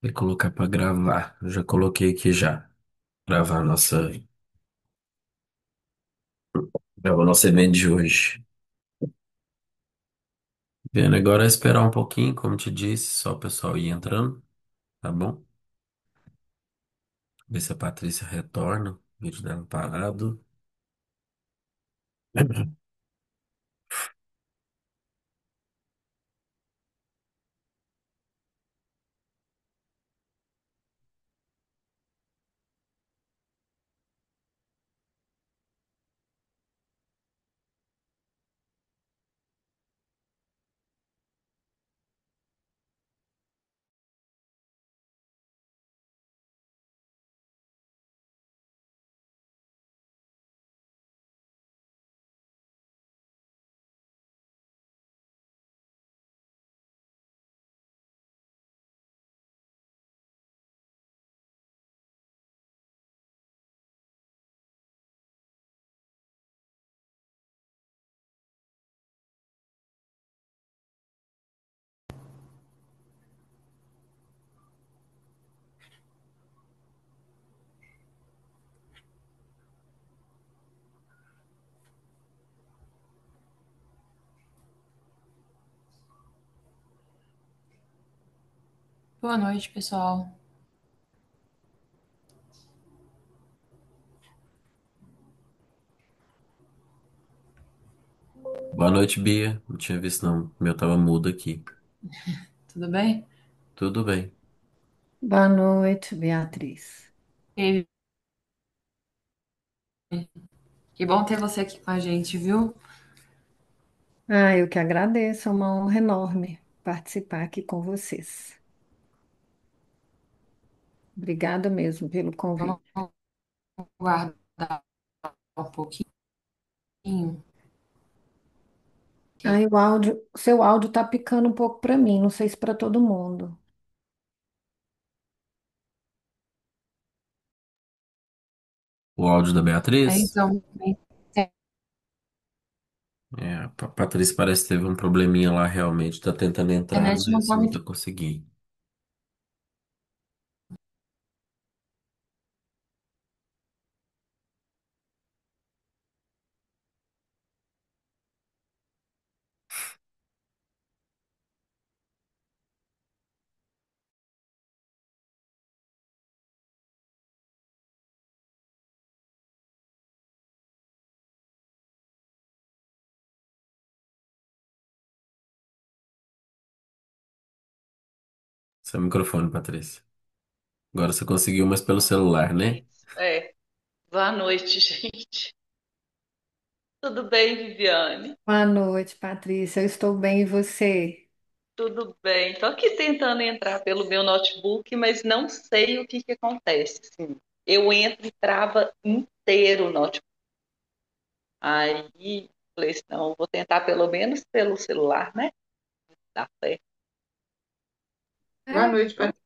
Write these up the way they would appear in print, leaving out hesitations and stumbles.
E colocar para gravar. Eu já coloquei aqui já. Gravar gravar nosso evento de hoje. Vendo agora é esperar um pouquinho, como te disse, só o pessoal ir entrando, tá bom? Ver se a Patrícia retorna. O vídeo dela parado. Boa noite, pessoal. Boa noite, Bia. Não tinha visto, não. O meu tava mudo aqui. Tudo bem? Tudo bem. Boa noite, Beatriz. E que bom ter você aqui com a gente, viu? Eu que agradeço, é uma honra enorme participar aqui com vocês. Obrigada mesmo pelo Vamos convite. guardar um pouquinho. Que O seu áudio tá picando um pouco para mim, não sei se para todo mundo. O áudio da Beatriz? então, a É, a Patrícia parece que teve um probleminha lá realmente. Tá tentando entrar, internet não mas tá não tá muito. conseguindo. Seu microfone, Patrícia. Agora você conseguiu, mas pelo celular, né? Isso. Boa noite, gente. Tudo bem, Viviane? Boa noite, Patrícia. Eu estou bem, e você? Tudo bem. Estou aqui tentando entrar pelo meu notebook, mas não sei o que acontece. Assim, eu entro e trava inteiro o notebook. Aí falei assim, não, eu vou tentar pelo menos pelo celular, né? Dá certo. Boa noite, Patrícia.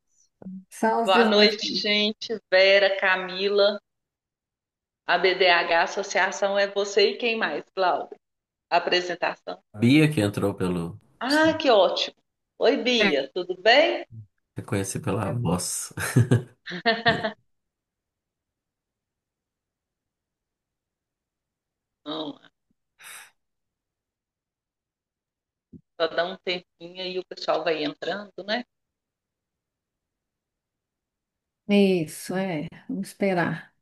São os Boa noite, desafios. gente. Vera, Camila, a BDH Associação é você e quem mais, Cláudia? Apresentação. Bia que entrou pelo. Ah, que ótimo. Oi, Bia, tudo bem? Reconheci pela voz. Vamos lá. Só dá um tempinho e o pessoal vai entrando, né? Isso, é. Vamos esperar.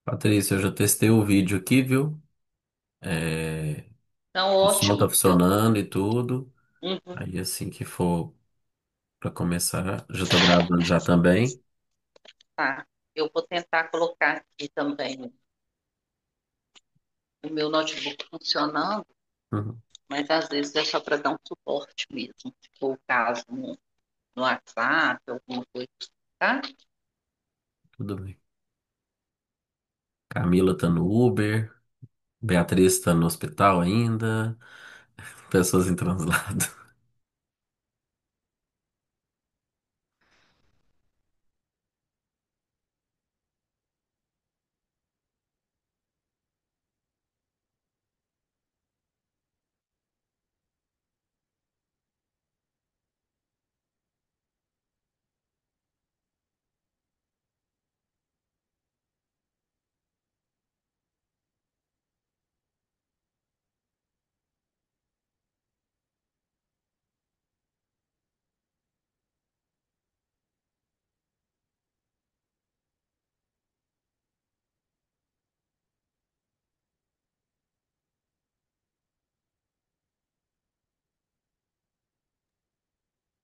Patrícia, eu já testei o vídeo aqui, viu? É, Então, o som tá ótimo. funcionando e tudo. Uhum. Aí assim que for pra começar, já tô gravando já também. Tá. Eu vou tentar colocar aqui também o meu notebook funcionando, Uhum, mas às vezes é só para dar um suporte mesmo, se for o caso no WhatsApp, alguma coisa, tá? tudo bem. Camila tá no Uber. Beatriz tá no hospital ainda. Pessoas em translado.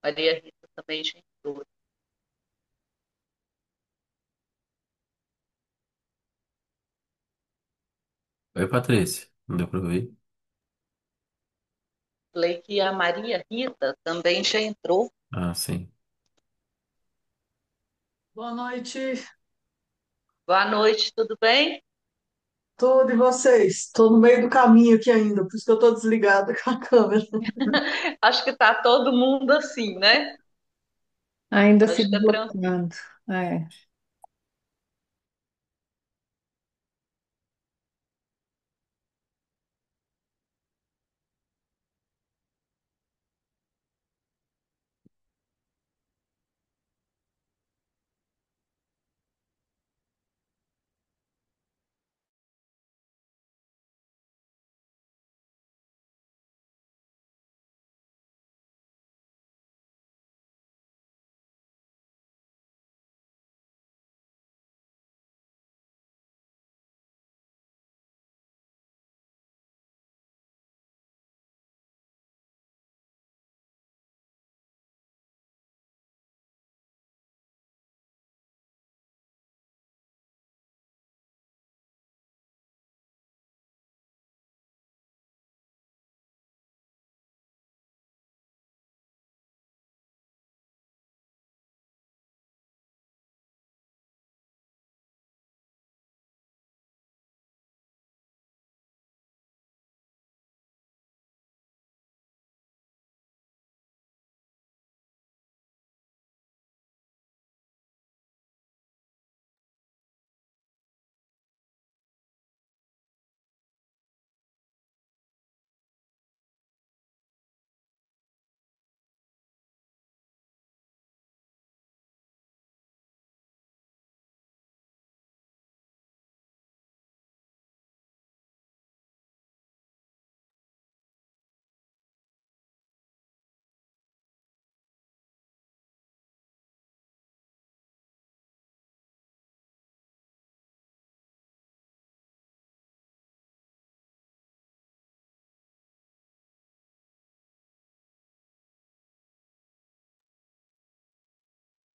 Maria Rita também já entrou. Oi, Patrícia. Não deu pra ouvir? Falei que a Maria Rita também já entrou. Ah, sim. Boa noite, Boa noite, tudo bem? tudo e vocês? Estou no meio do caminho aqui ainda, por isso que eu estou desligada com a câmera. Acho que tá todo mundo assim, né? Ainda se Acho que é tranquilo. deslocando. É.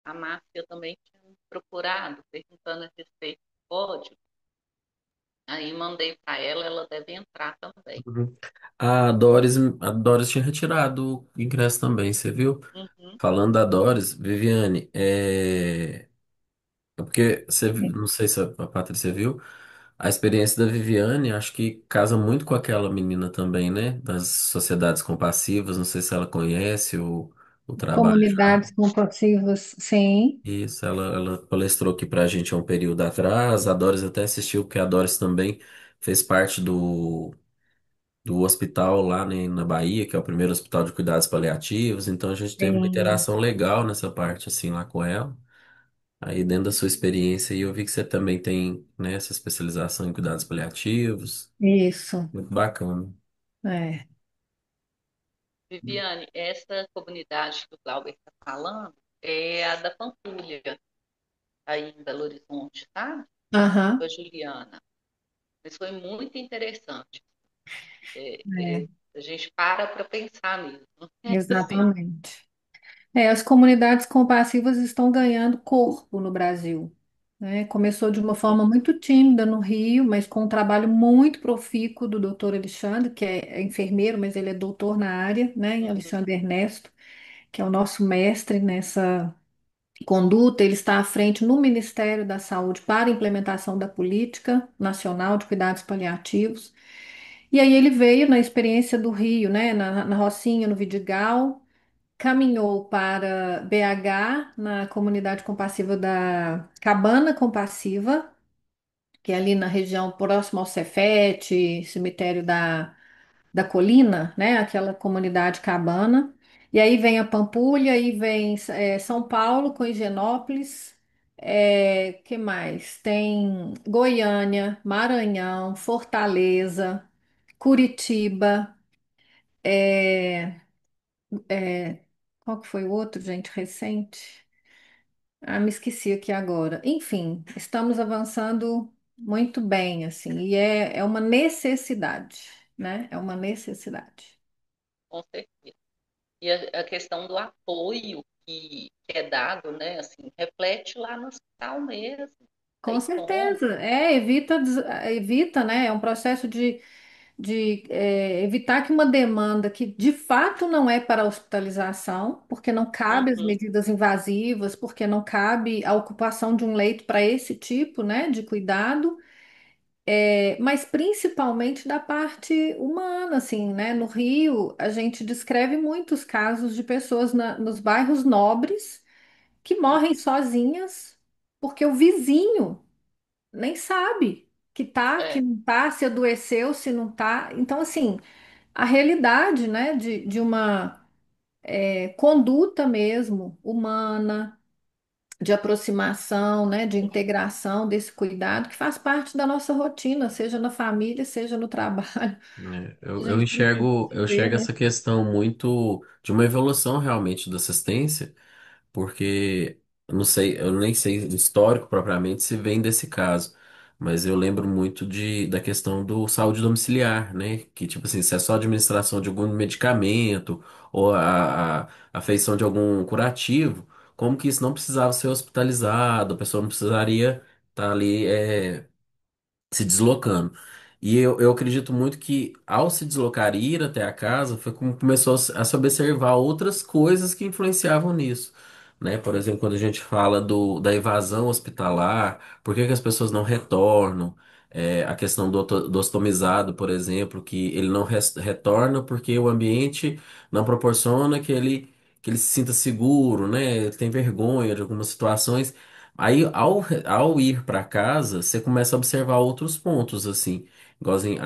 A Márcia também tinha me procurado, perguntando a respeito do código. Aí mandei para ela, ela deve entrar também. Uhum. A Doris tinha retirado o ingresso também, você viu? Uhum. Falando da Doris, Viviane, é porque não sei se a Patrícia viu, a experiência da Viviane acho que casa muito com aquela menina também, né? Das sociedades compassivas, não sei se ela conhece o trabalho. Comunidades compassivas, sim, Isso, ela palestrou aqui pra gente há um período atrás. A Doris até assistiu, porque a Doris também fez parte do hospital lá, né, na Bahia, que é o primeiro hospital de cuidados paliativos. Então a gente teve uma sim, interação legal nessa parte, assim, lá com ela. Aí, dentro da sua experiência, aí eu vi que você também tem, né, essa especialização em cuidados paliativos. isso. Muito bacana. É. Viviane, essa comunidade que o Glauber está falando é a da Pampulha, aí em Belo Horizonte, tá? Com a Aham, Juliana. Mas foi muito interessante. é, A gente para pensar mesmo. Assim, exatamente. É, as comunidades compassivas estão ganhando corpo no Brasil, né? Começou de uma forma muito tímida no Rio, mas com um trabalho muito profícuo do doutor Alexandre, que é enfermeiro, mas ele é doutor na área, né? uhum, Alexandre Ernesto, que é o nosso mestre nessa conduta. Ele está à frente no Ministério da Saúde para a implementação da Política Nacional de Cuidados Paliativos. E aí ele veio na experiência do Rio, né, na Rocinha, no Vidigal, caminhou para BH, na comunidade compassiva da Cabana Compassiva, que é ali na região próxima ao Cefete, cemitério da Colina, né? Aquela comunidade cabana. E aí vem a Pampulha, aí vem São Paulo com Higienópolis. Que mais? Tem Goiânia, Maranhão, Fortaleza, Curitiba. é, é, Qual que foi o outro, gente, recente? Ah, me esqueci aqui agora. Enfim, estamos avançando muito bem, assim, e é uma necessidade, né? É uma necessidade. Com certeza. E a questão do apoio que é dado, né, assim, reflete lá no hospital mesmo. Com Tem como. certeza, evita, né? É um processo de evitar que uma demanda que de fato não é para hospitalização, porque não cabe as Uhum, medidas invasivas, porque não cabe a ocupação de um leito para esse tipo, né, de cuidado, mas principalmente da parte humana, assim, né? No Rio, a gente descreve muitos casos de pessoas nos bairros nobres que morrem sozinhas porque o vizinho nem sabe que tá, que é, não tá, se adoeceu, se não tá. Então, assim, a realidade, né, de uma conduta mesmo humana, de aproximação, né, de integração desse cuidado que faz parte da nossa rotina, seja na família, seja no trabalho. É, A eu gente precisa eu ver, enxergo né? essa questão muito de uma evolução realmente da assistência, porque eu não sei, eu nem sei o histórico propriamente se vem desse caso, mas eu lembro muito da questão do saúde domiciliar, né? Que tipo assim, se é só administração de algum medicamento ou a feição de algum curativo, como que isso não precisava ser hospitalizado, a pessoa não precisaria estar ali se deslocando. E eu acredito muito que ao se deslocar e ir até a casa foi como começou a se observar outras coisas que influenciavam nisso. Né? Por exemplo, quando a gente fala da evasão hospitalar, por que que as pessoas não retornam? A questão do ostomizado, por exemplo, que ele não retorna porque o ambiente não proporciona que ele se sinta seguro, né? Ele tem vergonha de algumas situações. Aí, ao ir para casa, você começa a observar outros pontos, assim. Igualzinho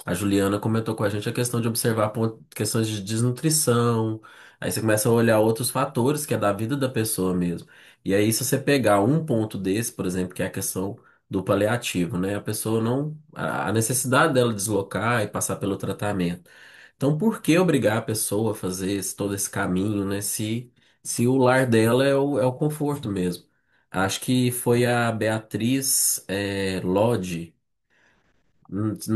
a Juliana comentou com a gente a questão de observar questões de desnutrição. Aí você começa a olhar outros fatores que é da vida da pessoa mesmo. E aí, se você pegar um ponto desse, por exemplo, que é a questão do paliativo, né? A pessoa não. A necessidade dela deslocar e passar pelo tratamento. Então, por que obrigar a pessoa a fazer todo esse caminho, né? Se o lar dela é o conforto mesmo. Acho que foi a Beatriz Lodge.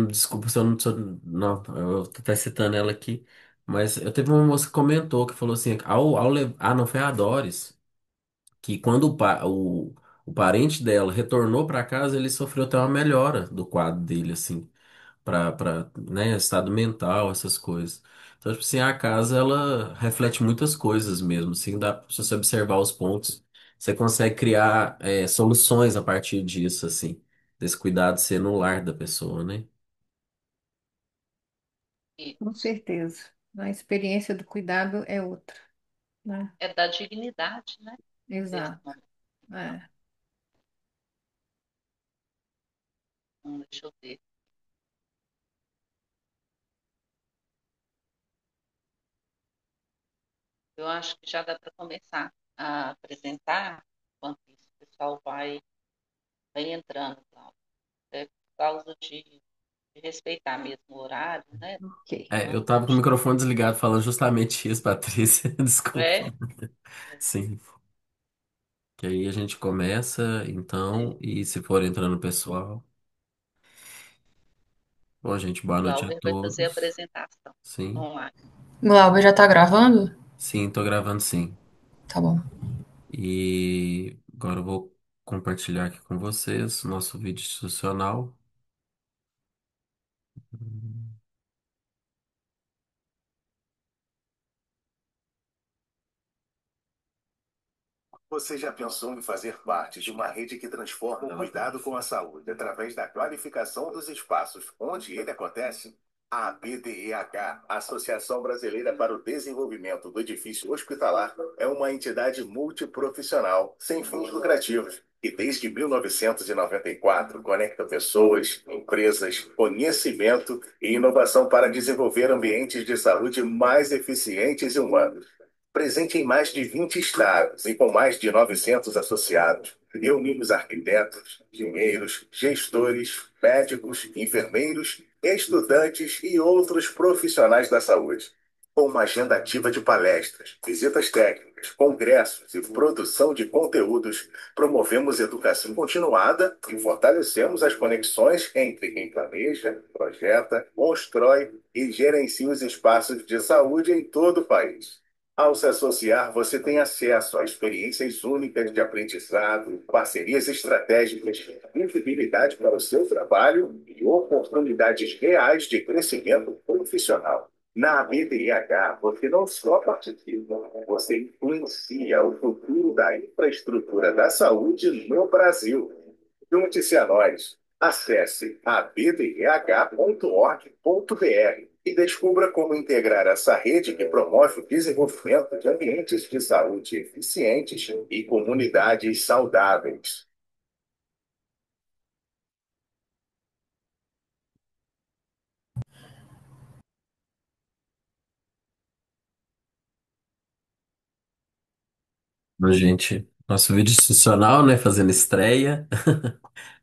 Desculpa se eu não, não, eu tô até citando ela aqui. Mas eu teve uma moça que comentou que falou assim: não, foi a Doris, que quando o parente dela retornou para casa, ele sofreu até uma melhora do quadro dele, assim né, estado mental, essas coisas. Então, tipo assim, a casa, ela reflete muitas coisas mesmo, assim, se você observar os pontos, você consegue criar soluções a partir disso, assim, desse cuidado ser no lar da pessoa, né? Com isso. certeza. A experiência do cuidado é outra, né? É da dignidade, né? Desse Exato. momento. É. Deixa eu ver. Eu acho que já dá para começar a apresentar, enquanto isso o pessoal vai entrando, Cláudia. É por causa de respeitar mesmo o horário, né? Ok. Eu Então, tava com o microfone desligado falando justamente isso, Patrícia, desculpa. é, Sim, que aí a gente começa, então, é, e se for entrando o pessoal. Bom, gente, o boa noite a Glauber vai fazer a todos. apresentação Sim, online. Glauber já tá gravando? sim, tô gravando sim. Tá bom. E agora eu vou compartilhar aqui com vocês o nosso vídeo institucional. Você já pensou em fazer parte de uma rede que transforma o cuidado com a saúde através da qualificação dos espaços onde ele acontece? A ABDEH, Associação Brasileira para o Desenvolvimento do Edifício Hospitalar, é uma entidade multiprofissional, sem fins lucrativos, que desde 1994 conecta pessoas, empresas, conhecimento e inovação para desenvolver ambientes de saúde mais eficientes e humanos. Presente em mais de 20 estados e com mais de 900 associados, reunimos arquitetos, engenheiros, gestores, médicos, enfermeiros, estudantes e outros profissionais da saúde. Com uma agenda ativa de palestras, visitas técnicas, congressos e produção de conteúdos, promovemos educação continuada e fortalecemos as conexões entre quem planeja, projeta, constrói e gerencia os espaços de saúde em todo o país. Ao se associar, você tem acesso a experiências únicas de aprendizado, parcerias estratégicas, visibilidade para o seu trabalho e oportunidades reais de crescimento profissional. Na BDIH, você não só participa, você influencia o futuro da infraestrutura da saúde no Brasil. Junte-se a nós. Acesse abdh.org.br e descubra como integrar essa rede que promove o desenvolvimento de ambientes de saúde eficientes e comunidades saudáveis. Gente, nosso vídeo institucional, né? Fazendo estreia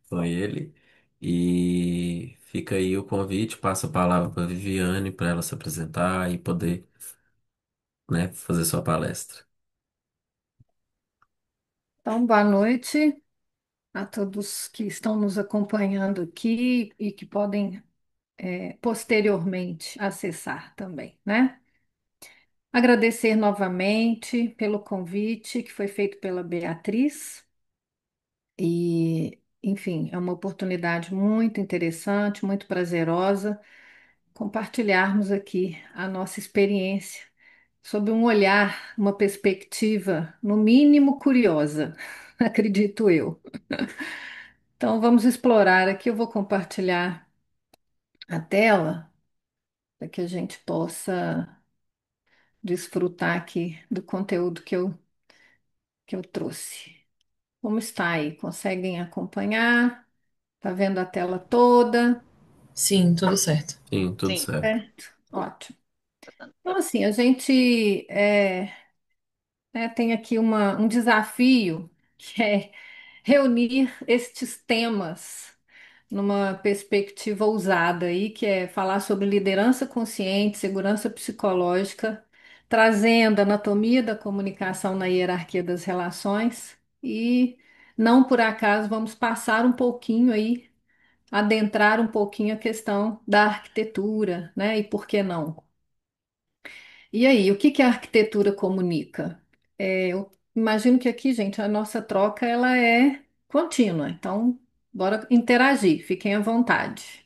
com ele. E fica aí o convite, passa a palavra para Viviane para ela se apresentar e poder, né, fazer sua palestra. Então, boa noite a todos que estão nos acompanhando aqui e que podem, posteriormente acessar também, né? Agradecer novamente pelo convite que foi feito pela Beatriz e, enfim, é uma oportunidade muito interessante, muito prazerosa compartilharmos aqui a nossa experiência sob um olhar, uma perspectiva, no mínimo curiosa, acredito eu. Então, vamos explorar aqui. Eu vou compartilhar a tela para que a gente possa desfrutar aqui do conteúdo que eu trouxe. Como está aí? Conseguem acompanhar? Tá vendo a tela toda? Sim, tudo certo. Sim, tudo Sim, certo. Certo? Ótimo. tá dando Então, pra ver. assim, a gente tem aqui um desafio que é reunir estes temas numa perspectiva ousada aí, que é falar sobre liderança consciente, segurança psicológica, trazendo anatomia da comunicação na hierarquia das relações e não por acaso vamos passar um pouquinho aí, adentrar um pouquinho a questão da arquitetura, né? E por que não? E aí, o que que a arquitetura comunica? Eu imagino que aqui, gente, a nossa troca ela é contínua, então bora interagir, fiquem à vontade.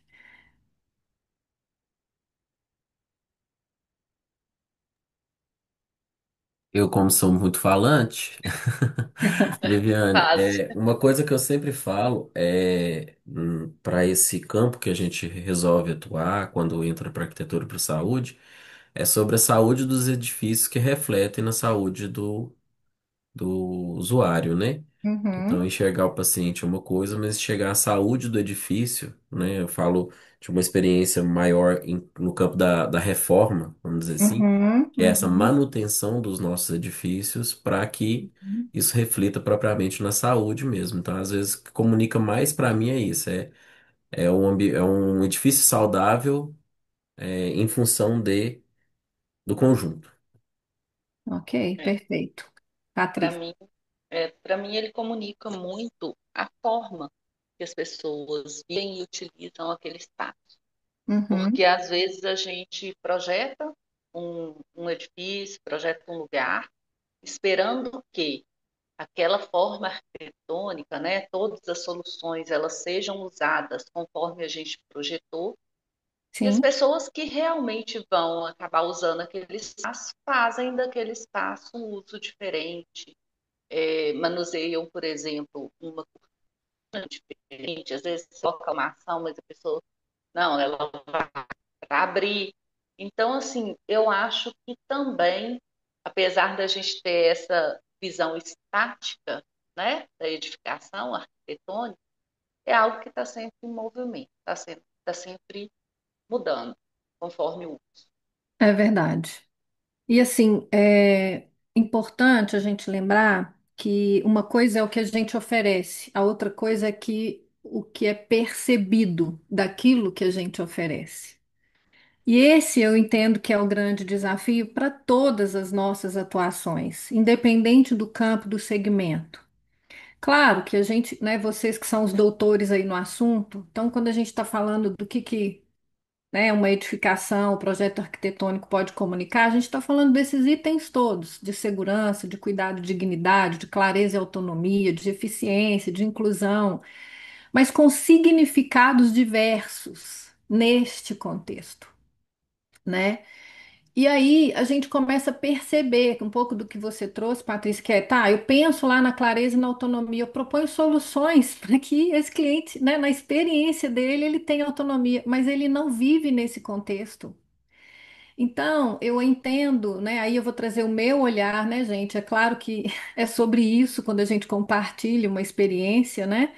Eu, como sou muito falante, Viviane, Fácil. uma coisa que eu sempre falo é para esse campo que a gente resolve atuar quando entra para arquitetura e para saúde, é sobre a saúde dos edifícios que refletem na saúde do usuário, né? Então, Uhum, enxergar o paciente é uma coisa, mas enxergar a saúde do edifício, né? Eu falo de uma experiência maior no campo da reforma, vamos dizer assim, uhum, que é essa uhum, manutenção dos nossos edifícios para que isso reflita propriamente na saúde mesmo. Então, às vezes, o que comunica mais para mim é isso, é um edifício saudável, em função do conjunto. ok, É, perfeito. para Patrícia. mim, para mim ele comunica muito a forma que as pessoas veem e utilizam aquele espaço. Uhum, Porque às vezes a gente projeta um edifício, projeta um lugar, esperando que aquela forma arquitetônica, né, todas as soluções elas sejam usadas conforme a gente projetou, e as sim, pessoas que realmente vão acabar usando aquele espaço fazem daquele espaço um uso diferente, manuseiam, por exemplo, uma cortina diferente, às vezes só calmação, mas a pessoa, não, ela vai abrir. Então, assim, eu acho que também, apesar da gente ter essa visão estática, né, da edificação arquitetônica, é algo que está sempre em movimento, tá sempre mudando, conforme o uso. É verdade. E assim, é importante a gente lembrar que uma coisa é o que a gente oferece, a outra coisa é que o que é percebido daquilo que a gente oferece. E esse eu entendo que é o grande desafio para todas as nossas atuações, independente do campo, do segmento. Claro que a gente, né, vocês que são os doutores aí no assunto, então quando a gente está falando do que né, uma edificação, o projeto arquitetônico pode comunicar, a gente está falando desses itens todos, de segurança, de cuidado, de dignidade, de clareza e autonomia, de eficiência, de inclusão, mas com significados diversos neste contexto, né? E aí a gente começa a perceber um pouco do que você trouxe, Patrícia, que é, tá, eu penso lá na clareza e na autonomia, eu proponho soluções para que esse cliente, né, na experiência dele, ele tenha autonomia, mas ele não vive nesse contexto. Então, eu entendo, né? Aí eu vou trazer o meu olhar, né, gente? É claro que é sobre isso quando a gente compartilha uma experiência, né?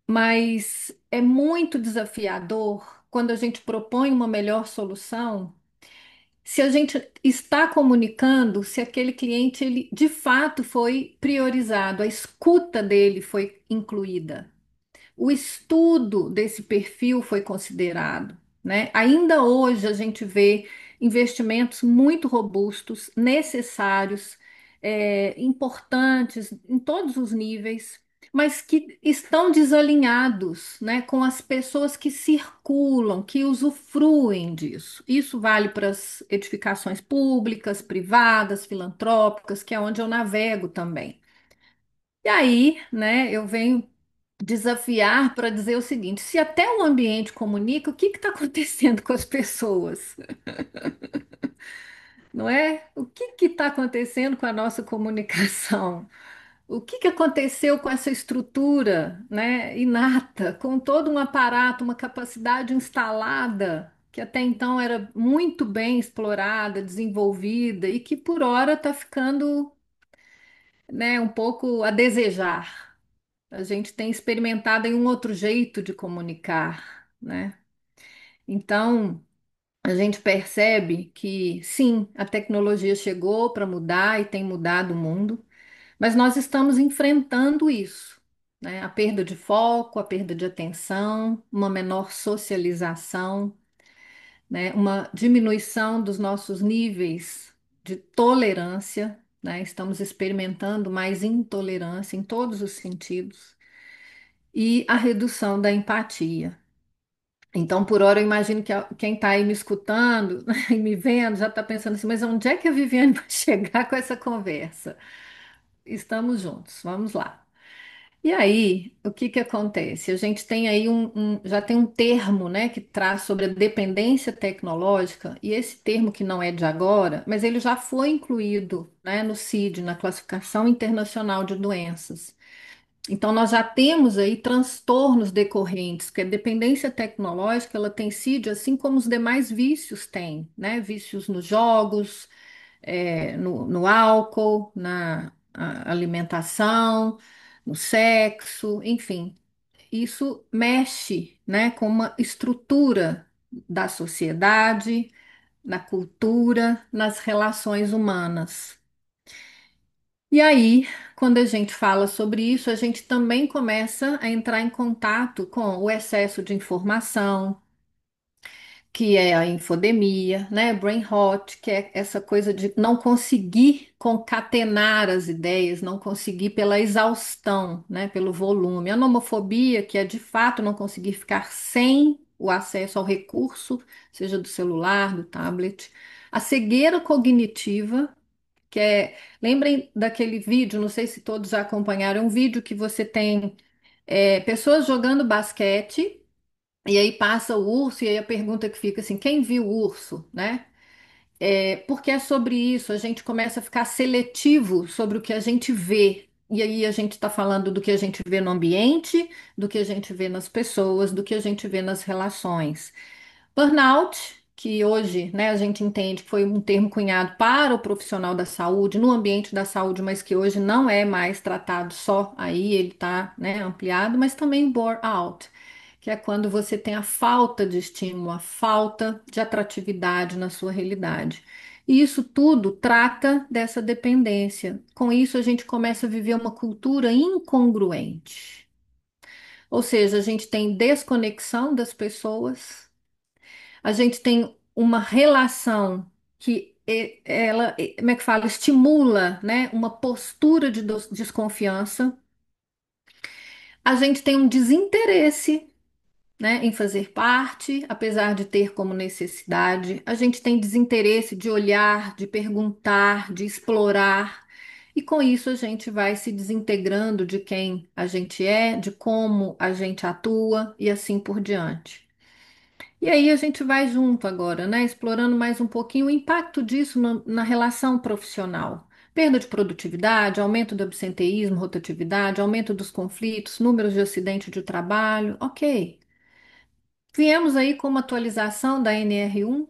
Mas é muito desafiador quando a gente propõe uma melhor solução se a gente está comunicando, se aquele cliente ele de fato foi priorizado, a escuta dele foi incluída, o estudo desse perfil foi considerado, né? Ainda hoje a gente vê investimentos muito robustos, necessários, importantes em todos os níveis, mas que estão desalinhados, né, com as pessoas que circulam, que usufruem disso. Isso vale para as edificações públicas, privadas, filantrópicas, que é onde eu navego também. E aí, né, eu venho desafiar para dizer o seguinte: se até o ambiente comunica, o que está acontecendo com as pessoas? Não é? O que está acontecendo com a nossa comunicação? O que aconteceu com essa estrutura, né, inata, com todo um aparato, uma capacidade instalada, que até então era muito bem explorada, desenvolvida e que por hora está ficando, né, um pouco a desejar. A gente tem experimentado em um outro jeito de comunicar, né? Então, a gente percebe que sim, a tecnologia chegou para mudar e tem mudado o mundo, mas nós estamos enfrentando isso, né? A perda de foco, a perda de atenção, uma menor socialização, né? Uma diminuição dos nossos níveis de tolerância, né? Estamos experimentando mais intolerância em todos os sentidos e a redução da empatia. Então, por hora, eu imagino que quem está aí me escutando e me vendo já está pensando assim, mas onde é que a Viviane vai chegar com essa conversa? Estamos juntos, vamos lá. E aí, o que que acontece? A gente tem aí já tem um termo, né, que traz sobre a dependência tecnológica, e esse termo que não é de agora, mas ele já foi incluído, né, no CID, na Classificação Internacional de Doenças. Então, nós já temos aí transtornos decorrentes, que a dependência tecnológica, ela tem sido assim como os demais vícios têm, né? Vícios nos jogos, no álcool, alimentação, no sexo, enfim. Isso mexe, né, com uma estrutura da sociedade, na cultura, nas relações humanas. E aí, quando a gente fala sobre isso, a gente também começa a entrar em contato com o excesso de informação, que é a infodemia, né? Brain rot, que é essa coisa de não conseguir concatenar as ideias, não conseguir pela exaustão, né? Pelo volume. A nomofobia, que é de fato não conseguir ficar sem o acesso ao recurso, seja do celular, do tablet. A cegueira cognitiva que é, lembrem daquele vídeo, não sei se todos já acompanharam, é um vídeo que você tem pessoas jogando basquete e aí passa o urso e aí a pergunta que fica assim, quem viu o urso, né? Porque é sobre isso, a gente começa a ficar seletivo sobre o que a gente vê. E aí a gente está falando do que a gente vê no ambiente, do que a gente vê nas pessoas, do que a gente vê nas relações. Burnout, que hoje, né, a gente entende que foi um termo cunhado para o profissional da saúde, no ambiente da saúde, mas que hoje não é mais tratado só aí, ele está, né, ampliado, mas também burnout, que é quando você tem a falta de estímulo, a falta de atratividade na sua realidade. E isso tudo trata dessa dependência. Com isso, a gente começa a viver uma cultura incongruente. Ou seja, a gente tem desconexão das pessoas, a gente tem uma relação que ela, como é que fala, estimula, né, uma postura de desconfiança. A gente tem um desinteresse, né, em fazer parte, apesar de ter como necessidade. A gente tem desinteresse de olhar, de perguntar, de explorar. E com isso a gente vai se desintegrando de quem a gente é, de como a gente atua e assim por diante. E aí a gente vai junto agora, né? Explorando mais um pouquinho o impacto disso na relação profissional. Perda de produtividade, aumento do absenteísmo, rotatividade, aumento dos conflitos, números de acidente de trabalho. Ok. Viemos aí com uma atualização da NR1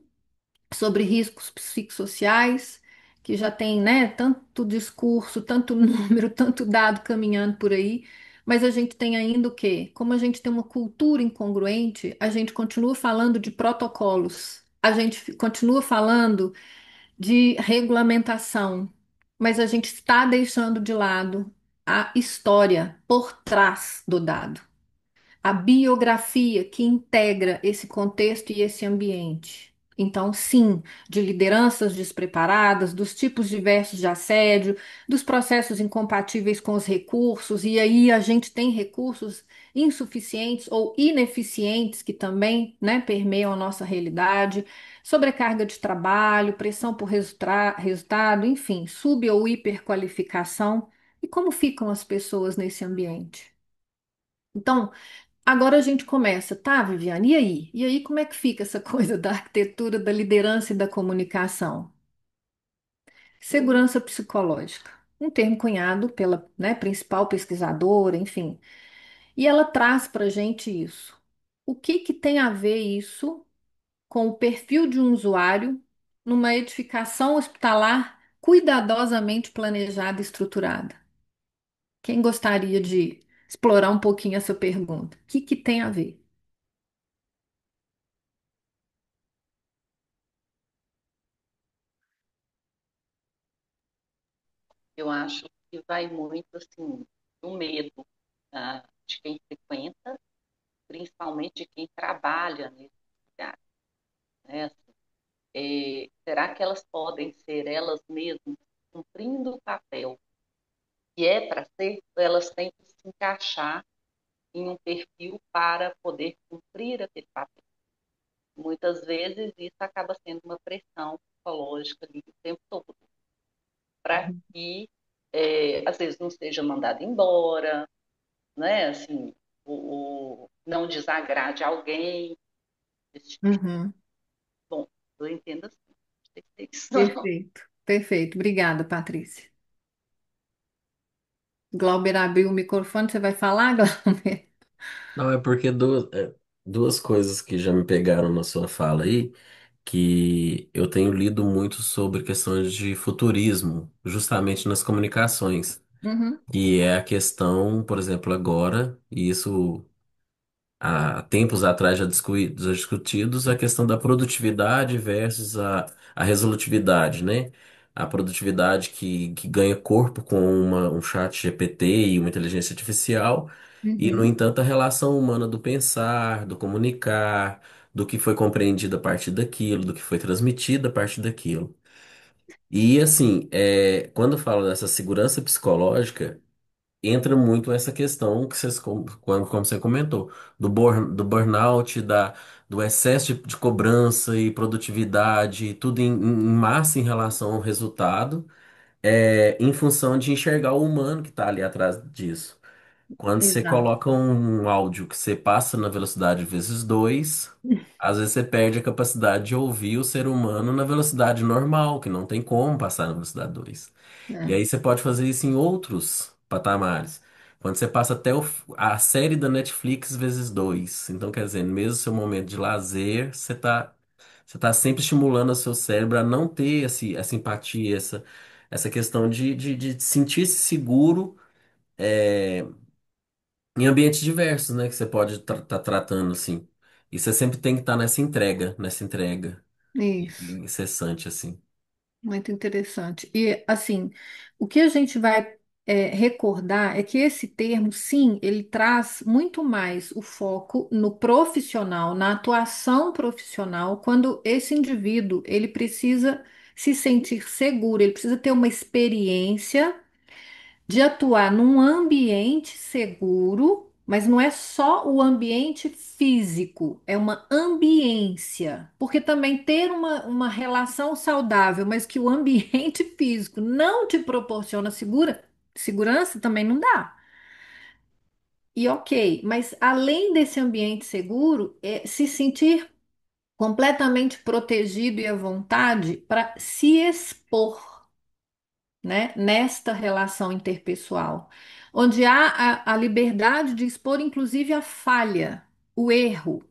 sobre riscos psicossociais, que já tem, né, tanto discurso, tanto número, tanto dado caminhando por aí, mas a gente tem ainda o quê? Como a gente tem uma cultura incongruente, a gente continua falando de protocolos, a gente continua falando de regulamentação, mas a gente está deixando de lado a história por trás do dado, a biografia que integra esse contexto e esse ambiente. Então, sim, de lideranças despreparadas, dos tipos diversos de assédio, dos processos incompatíveis com os recursos, e aí a gente tem recursos insuficientes ou ineficientes que também, né, permeiam a nossa realidade, sobrecarga de trabalho, pressão por resultado, enfim, sub ou hiperqualificação. E como ficam as pessoas nesse ambiente? Então, agora a gente começa, tá, Viviane? E aí? E aí, como é que fica essa coisa da arquitetura, da liderança e da comunicação? Segurança psicológica, um termo cunhado pela, né, principal pesquisadora, enfim. E ela traz para a gente isso. O que que tem a ver isso com o perfil de um usuário numa edificação hospitalar cuidadosamente planejada e estruturada? Quem gostaria de explorar um pouquinho essa pergunta? O que que tem a ver? Eu acho que vai muito assim do medo de quem frequenta, principalmente de quem trabalha nesse lugar, né? Será que elas podem ser elas mesmas cumprindo o papel que é para ser? Ou elas têm que se encaixar em um perfil para poder cumprir aquele papel? Muitas vezes isso acaba sendo uma pressão psicológica ali o tempo todo, para que às vezes não seja mandado embora, né? Assim, não desagrade alguém, esse tipo de coisa. Uhum. Bom, eu entendo assim. Não sei se é isso, não. Perfeito, perfeito. Obrigada, Patrícia. Glauber abriu o microfone, você vai falar, Glauber? Não, é porque duas coisas que já me pegaram na sua fala aí, que eu tenho lido muito sobre questões de futurismo, justamente nas comunicações, Uhum, que é a questão, por exemplo, agora, e isso há tempos atrás já discutidos, a questão da produtividade versus a resolutividade, né? A produtividade que ganha corpo com um chat GPT e uma inteligência artificial, e, no uhum, entanto, a relação humana do pensar, do comunicar, do que foi compreendido a partir daquilo, do que foi transmitido a partir daquilo. E, assim, quando eu falo dessa segurança psicológica, entra muito essa questão que vocês, como você comentou, do burnout, do excesso de cobrança e produtividade, tudo em massa em relação ao resultado, em função de enxergar o humano que está ali atrás disso. Quando você exato. coloca um áudio que você passa na velocidade vezes dois, às vezes você perde a capacidade de ouvir o ser humano na velocidade normal, que não tem como passar na velocidade 2. E É, aí você pode fazer isso em outros patamares. Quando você passa até a série da Netflix vezes 2. Então, quer dizer, mesmo no seu momento de lazer, você tá sempre estimulando o seu cérebro a não ter essa empatia, essa questão de sentir-se seguro em ambientes diversos, né? Que você pode estar tratando assim. E você sempre tem que estar nessa entrega isso. incessante, assim. Muito interessante. E, assim, o que a gente vai recordar é que esse termo, sim, ele traz muito mais o foco no profissional, na atuação profissional, quando esse indivíduo, ele precisa se sentir seguro, ele precisa ter uma experiência de atuar num ambiente seguro, mas não é só o ambiente físico, é uma ambiência. Porque também ter uma relação saudável, mas que o ambiente físico não te proporciona segurança, também não dá. E ok, mas além desse ambiente seguro, é se sentir completamente protegido e à vontade para se expor, né, nesta relação interpessoal, onde há a liberdade de expor, inclusive, a falha, o erro.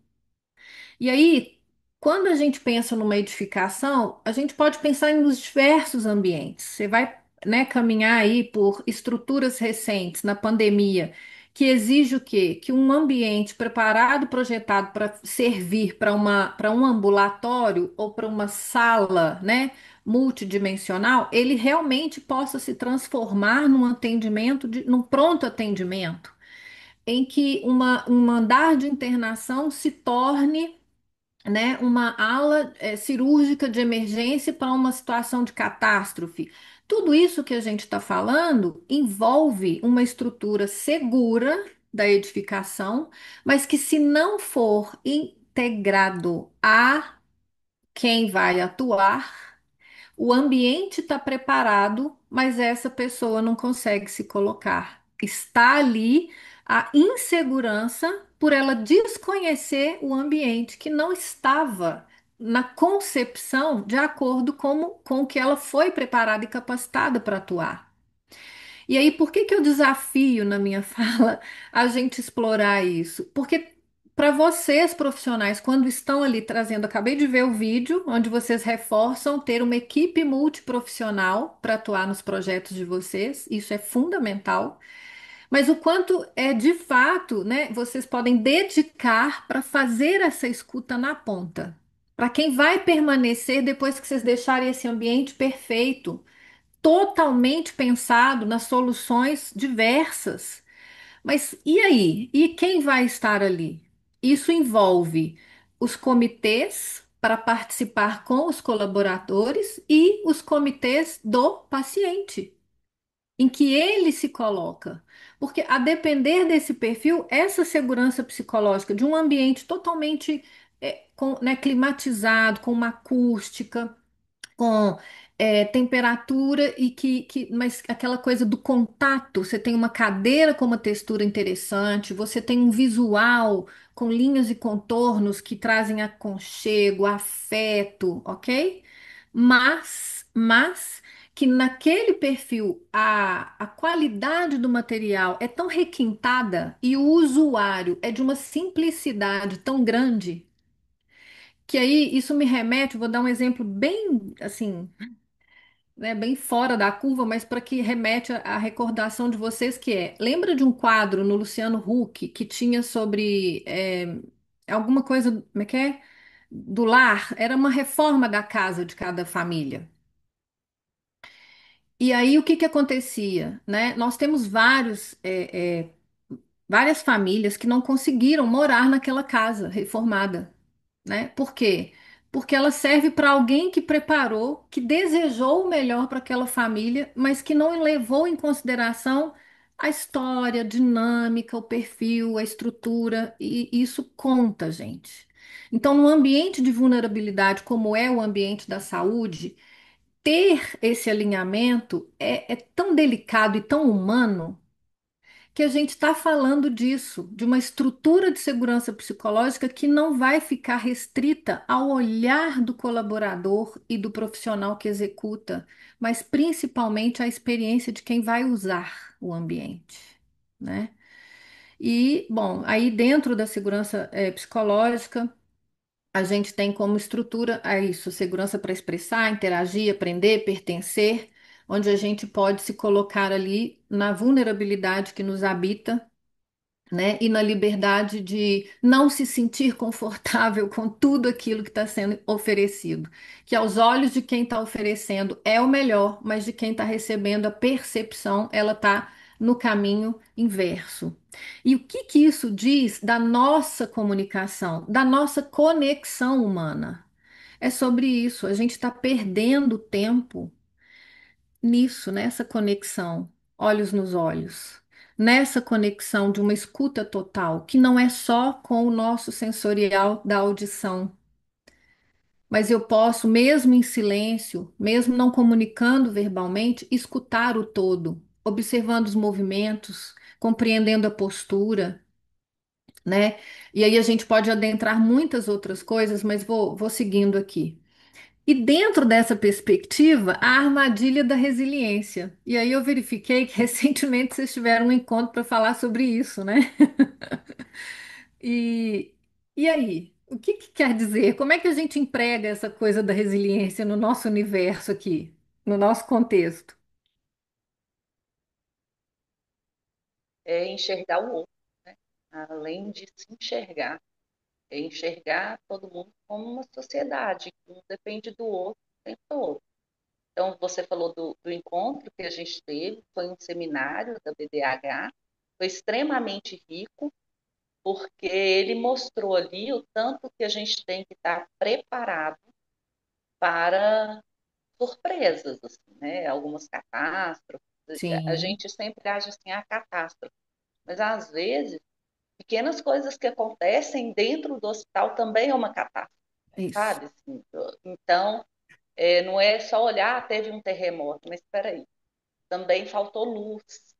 E aí, quando a gente pensa numa edificação, a gente pode pensar nos diversos ambientes. Você vai, né, caminhar aí por estruturas recentes na pandemia, que exige o quê? Que um ambiente preparado, projetado para servir para um ambulatório ou para uma sala, né, multidimensional, ele realmente possa se transformar num atendimento, num pronto atendimento, em que um andar de internação se torne, né, uma ala cirúrgica de emergência para uma situação de catástrofe. Tudo isso que a gente está falando envolve uma estrutura segura da edificação, mas que, se não for integrado a quem vai atuar, o ambiente está preparado, mas essa pessoa não consegue se colocar. Está ali a insegurança por ela desconhecer o ambiente que não estava na concepção de acordo com o que ela foi preparada e capacitada para atuar. E aí, por que que eu desafio na minha fala a gente explorar isso? Porque para vocês, profissionais, quando estão ali trazendo, acabei de ver o vídeo onde vocês reforçam ter uma equipe multiprofissional para atuar nos projetos de vocês, isso é fundamental. Mas o quanto é de fato, né, vocês podem dedicar para fazer essa escuta na ponta. Para quem vai permanecer depois que vocês deixarem esse ambiente perfeito, totalmente pensado nas soluções diversas. Mas e aí? E quem vai estar ali? Isso envolve os comitês para participar com os colaboradores e os comitês do paciente, em que ele se coloca. Porque, a depender desse perfil, essa segurança psicológica de um ambiente totalmente né, climatizado, com uma acústica, com temperatura e mas aquela coisa do contato, você tem uma cadeira com uma textura interessante, você tem um visual com linhas e contornos que trazem aconchego, afeto, ok? Mas que naquele perfil a qualidade do material é tão requintada e o usuário é de uma simplicidade tão grande que aí isso me remete, vou dar um exemplo bem assim, né, bem fora da curva, mas para que remete à recordação de vocês, que é, lembra de um quadro no Luciano Huck que tinha sobre alguma coisa, como é que é? Do lar, era uma reforma da casa de cada família. E aí o que que acontecia, né? Nós temos várias famílias que não conseguiram morar naquela casa reformada, né? Por quê? Porque ela serve para alguém que preparou, que desejou o melhor para aquela família, mas que não levou em consideração a história, a dinâmica, o perfil, a estrutura, e isso conta, gente. Então, num ambiente de vulnerabilidade como é o ambiente da saúde, ter esse alinhamento é tão delicado e tão humano que a gente está falando disso, de uma estrutura de segurança psicológica que não vai ficar restrita ao olhar do colaborador e do profissional que executa, mas principalmente à experiência de quem vai usar o ambiente, né? E, bom, aí dentro da segurança psicológica, a gente tem como estrutura isso, segurança para expressar, interagir, aprender, pertencer, onde a gente pode se colocar ali na vulnerabilidade que nos habita, né? E na liberdade de não se sentir confortável com tudo aquilo que está sendo oferecido. Que aos olhos de quem está oferecendo é o melhor, mas de quem está recebendo a percepção, ela está no caminho inverso. E o que que isso diz da nossa comunicação, da nossa conexão humana? É sobre isso. A gente está perdendo tempo nisso, nessa conexão, olhos nos olhos, nessa conexão de uma escuta total, que não é só com o nosso sensorial da audição, mas eu posso, mesmo em silêncio, mesmo não comunicando verbalmente, escutar o todo, observando os movimentos, compreendendo a postura, né? E aí a gente pode adentrar muitas outras coisas, mas vou seguindo aqui. E dentro dessa perspectiva, a armadilha da resiliência. E aí eu verifiquei que recentemente vocês tiveram um encontro para falar sobre isso, né? E, e aí, o que que quer dizer? Como é que a gente emprega essa coisa da resiliência no nosso universo aqui, no nosso contexto? É enxergar o outro, né? Além de se enxergar, é enxergar todo mundo como uma sociedade, que um depende do outro o tempo todo. Então, você falou do encontro que a gente teve, foi um seminário da BDH, foi extremamente rico, porque ele mostrou ali o tanto que a gente tem que estar preparado para surpresas, assim, né? Algumas catástrofes. A Sim, gente sempre age assim, a catástrofe. Mas, às vezes, pequenas coisas que acontecem dentro do hospital também é uma catástrofe, isso. sabe? Assim, então, não é só olhar, ah, teve um terremoto, mas espera aí, também faltou luz.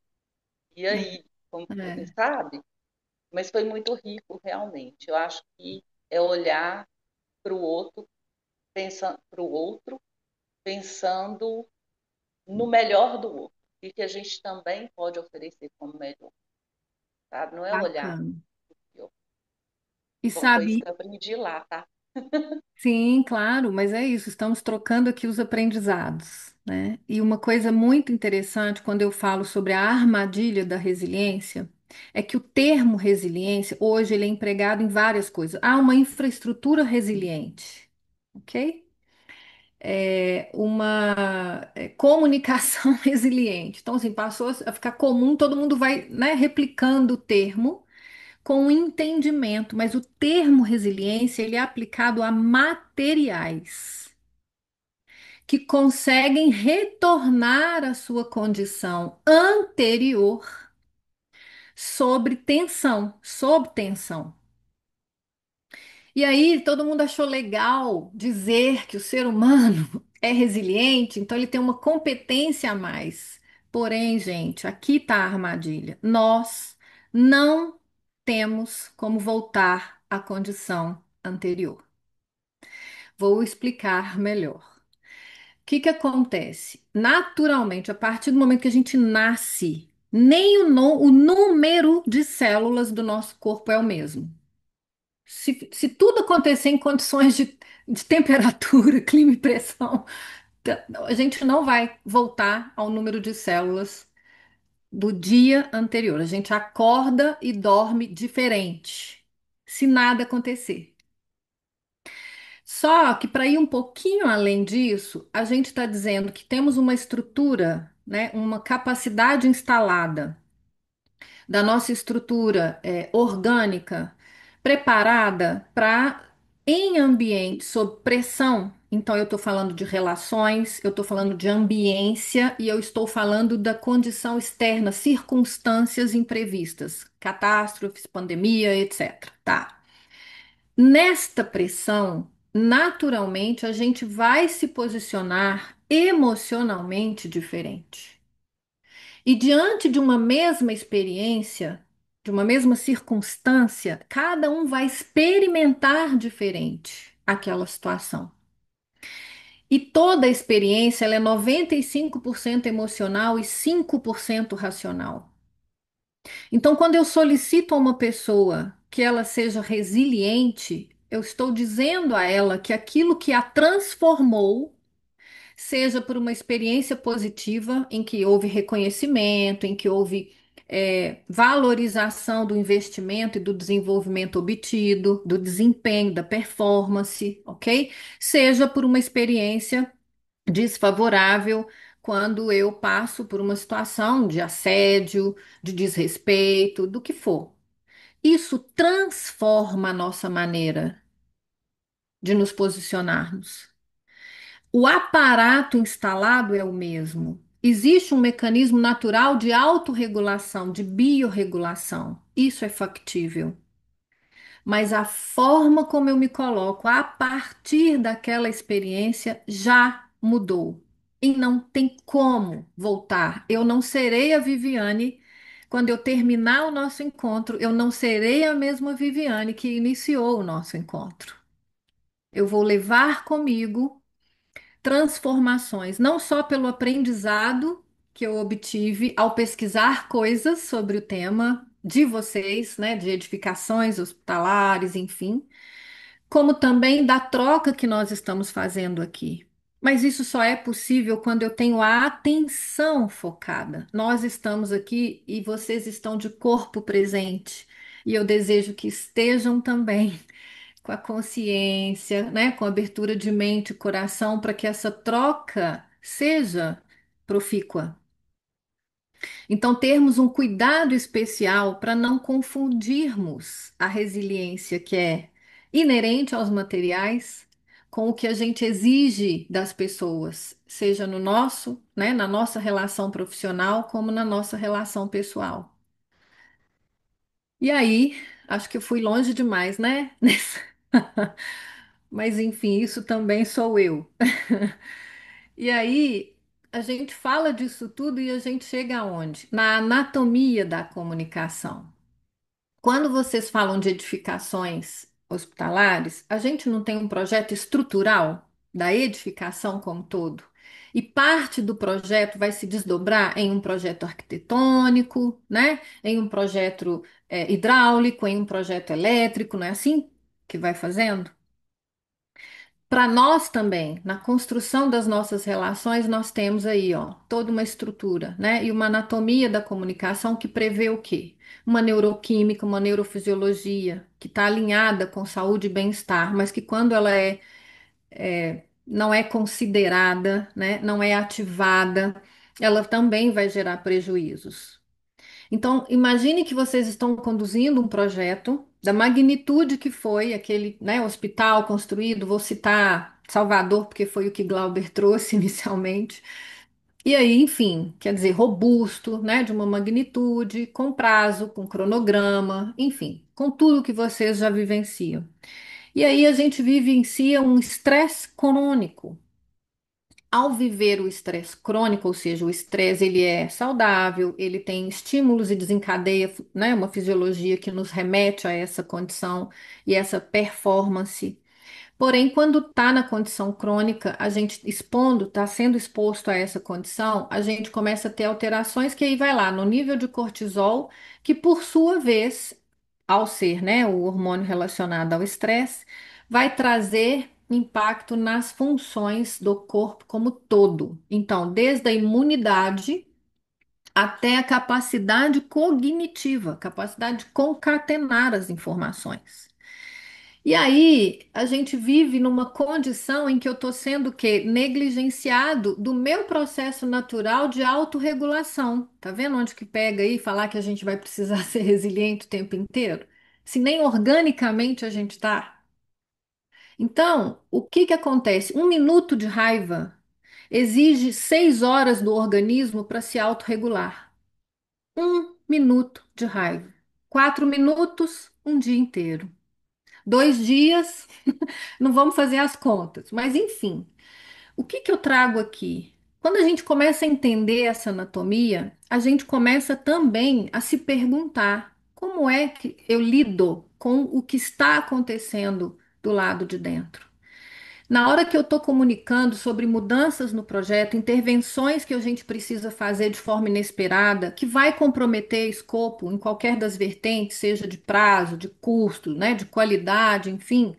E aí, como, É, sabe? Mas foi muito rico, realmente. Eu acho que é olhar para o outro, pensando no melhor do outro. E que a gente também pode oferecer como melhor, sabe? Não é olhar bacana. pro pior. E Bom, foi isso sabe, que eu aprendi lá, tá? sim, claro, mas é isso, estamos trocando aqui os aprendizados, né? E uma coisa muito interessante quando eu falo sobre a armadilha da resiliência é que o termo resiliência hoje ele é empregado em várias coisas. Há uma infraestrutura resiliente, ok? Uma comunicação resiliente. Então, assim, passou a ficar comum, todo mundo vai, né, replicando o termo com entendimento, mas o termo resiliência ele é aplicado a materiais que conseguem retornar à sua condição anterior sob tensão. E aí todo mundo achou legal dizer que o ser humano é resiliente, então ele tem uma competência a mais. Porém, gente, aqui está a armadilha. Nós não temos como voltar à condição anterior. Vou explicar melhor. O que que acontece? Naturalmente, a partir do momento que a gente nasce, nem o número de células do nosso corpo é o mesmo. Se tudo acontecer em condições de temperatura, clima e pressão, a gente não vai voltar ao número de células do dia anterior. A gente acorda e dorme diferente, se nada acontecer. Só que para ir um pouquinho além disso, a gente está dizendo que temos uma estrutura, né, uma capacidade instalada da nossa estrutura orgânica preparada para, em ambiente sob pressão, então eu estou falando de relações, eu estou falando de ambiência e eu estou falando da condição externa, circunstâncias imprevistas, catástrofes, pandemia, etc. Tá? Nesta pressão, naturalmente, a gente vai se posicionar emocionalmente diferente. E diante de uma mesma experiência, de uma mesma circunstância, cada um vai experimentar diferente aquela situação. E toda a experiência ela é 95% emocional e 5% racional. Então, quando eu solicito a uma pessoa que ela seja resiliente, eu estou dizendo a ela que aquilo que a transformou, seja por uma experiência positiva, em que houve reconhecimento, em que houve valorização do investimento e do desenvolvimento obtido, do desempenho, da performance, ok? Seja por uma experiência desfavorável quando eu passo por uma situação de assédio, de desrespeito, do que for. Isso transforma a nossa maneira de nos posicionarmos. O aparato instalado é o mesmo. Existe um mecanismo natural de autorregulação, de biorregulação. Isso é factível. Mas a forma como eu me coloco a partir daquela experiência já mudou. E não tem como voltar. Eu não serei a Viviane. Quando eu terminar o nosso encontro, eu não serei a mesma Viviane que iniciou o nosso encontro. Eu vou levar comigo transformações, não só pelo aprendizado que eu obtive ao pesquisar coisas sobre o tema de vocês, né, de edificações hospitalares, enfim, como também da troca que nós estamos fazendo aqui. Mas isso só é possível quando eu tenho a atenção focada. Nós estamos aqui e vocês estão de corpo presente. E eu desejo que estejam também com a consciência, né, com a abertura de mente e coração para que essa troca seja profícua. Então, termos um cuidado especial para não confundirmos a resiliência que é inerente aos materiais com o que a gente exige das pessoas, seja no nosso, né, na nossa relação profissional, como na nossa relação pessoal. E aí, acho que eu fui longe demais, né? Mas enfim, isso também sou eu. E aí, a gente fala disso tudo e a gente chega aonde? Na anatomia da comunicação. Quando vocês falam de edificações hospitalares, a gente não tem um projeto estrutural da edificação como um todo. E parte do projeto vai se desdobrar em um projeto arquitetônico, né? Em um projeto hidráulico, em um projeto elétrico, não é assim que vai fazendo? Para nós também, na construção das nossas relações, nós temos aí, ó, toda uma estrutura, né? E uma anatomia da comunicação que prevê o quê? Uma neuroquímica, uma neurofisiologia que está alinhada com saúde e bem-estar, mas que quando ela não é considerada, né? Não é ativada, ela também vai gerar prejuízos. Então, imagine que vocês estão conduzindo um projeto da magnitude que foi aquele, né, hospital construído, vou citar Salvador, porque foi o que Glauber trouxe inicialmente. E aí, enfim, quer dizer, robusto, né, de uma magnitude, com prazo, com cronograma, enfim, com tudo que vocês já vivenciam. E aí a gente vivencia um estresse crônico. Ao viver o estresse crônico, ou seja, o estresse ele é saudável, ele tem estímulos e desencadeia, né, uma fisiologia que nos remete a essa condição e essa performance. Porém, quando está na condição crônica, a gente expondo, está sendo exposto a essa condição, a gente começa a ter alterações que aí vai lá no nível de cortisol, que por sua vez, ao ser, né, o hormônio relacionado ao estresse, vai trazer impacto nas funções do corpo como todo. Então, desde a imunidade até a capacidade cognitiva, capacidade de concatenar as informações. E aí, a gente vive numa condição em que eu estou sendo o quê? Negligenciado do meu processo natural de autorregulação. Tá vendo onde que pega aí falar que a gente vai precisar ser resiliente o tempo inteiro? Se nem organicamente a gente tá. Então, o que que acontece? Um minuto de raiva exige 6 horas do organismo para se autorregular. Um minuto de raiva. 4 minutos, um dia inteiro. 2 dias. Não vamos fazer as contas, mas enfim, o que que eu trago aqui? Quando a gente começa a entender essa anatomia, a gente começa também a se perguntar como é que eu lido com o que está acontecendo do lado de dentro. Na hora que eu estou comunicando sobre mudanças no projeto, intervenções que a gente precisa fazer de forma inesperada, que vai comprometer escopo em qualquer das vertentes, seja de prazo, de custo, né, de qualidade, enfim,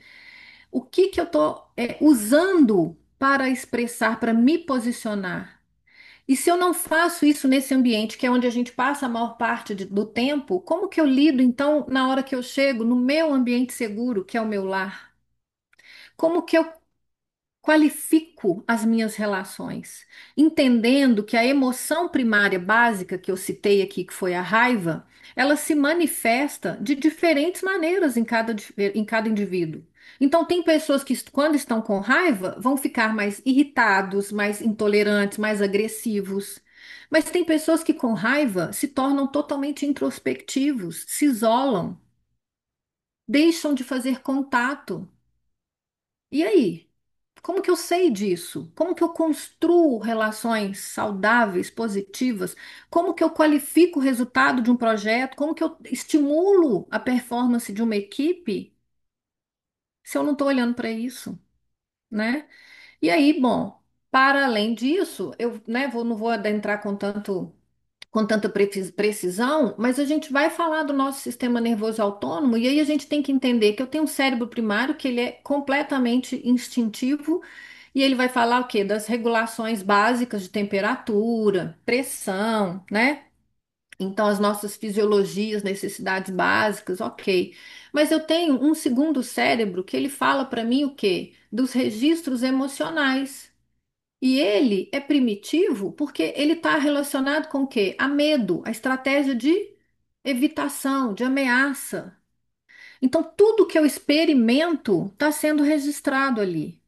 o que que eu estou usando para expressar, para me posicionar? E se eu não faço isso nesse ambiente, que é onde a gente passa a maior parte do tempo, como que eu lido então na hora que eu chego no meu ambiente seguro, que é o meu lar? Como que eu qualifico as minhas relações, entendendo que a emoção primária básica que eu citei aqui, que foi a raiva, ela se manifesta de diferentes maneiras em cada indivíduo. Então, tem pessoas que, quando estão com raiva, vão ficar mais irritados, mais intolerantes, mais agressivos. Mas tem pessoas que, com raiva, se tornam totalmente introspectivos, se isolam, deixam de fazer contato. E aí? Como que eu sei disso? Como que eu construo relações saudáveis, positivas? Como que eu qualifico o resultado de um projeto? Como que eu estimulo a performance de uma equipe se eu não estou olhando para isso, né? E aí, bom, para além disso, eu, né, não vou adentrar com tanta precisão, mas a gente vai falar do nosso sistema nervoso autônomo e aí a gente tem que entender que eu tenho um cérebro primário que ele é completamente instintivo e ele vai falar o quê? Das regulações básicas de temperatura, pressão, né? Então, as nossas fisiologias, necessidades básicas, ok. Mas eu tenho um segundo cérebro que ele fala para mim o quê? Dos registros emocionais. E ele é primitivo porque ele está relacionado com o quê? A medo, a estratégia de evitação, de ameaça. Então, tudo que eu experimento está sendo registrado ali.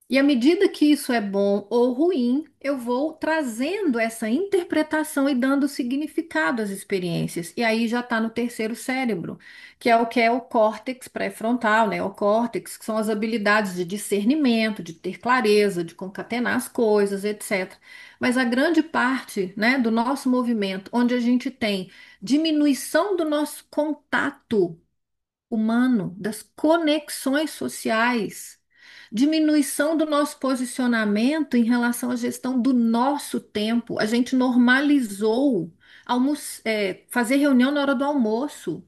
E à medida que isso é bom ou ruim, eu vou trazendo essa interpretação e dando significado às experiências. E aí já está no terceiro cérebro, que é o córtex pré-frontal, né? O córtex, que são as habilidades de discernimento, de ter clareza, de concatenar as coisas, etc. Mas a grande parte, né, do nosso movimento, onde a gente tem diminuição do nosso contato humano, das conexões sociais, diminuição do nosso posicionamento em relação à gestão do nosso tempo. A gente normalizou fazer reunião na hora do almoço.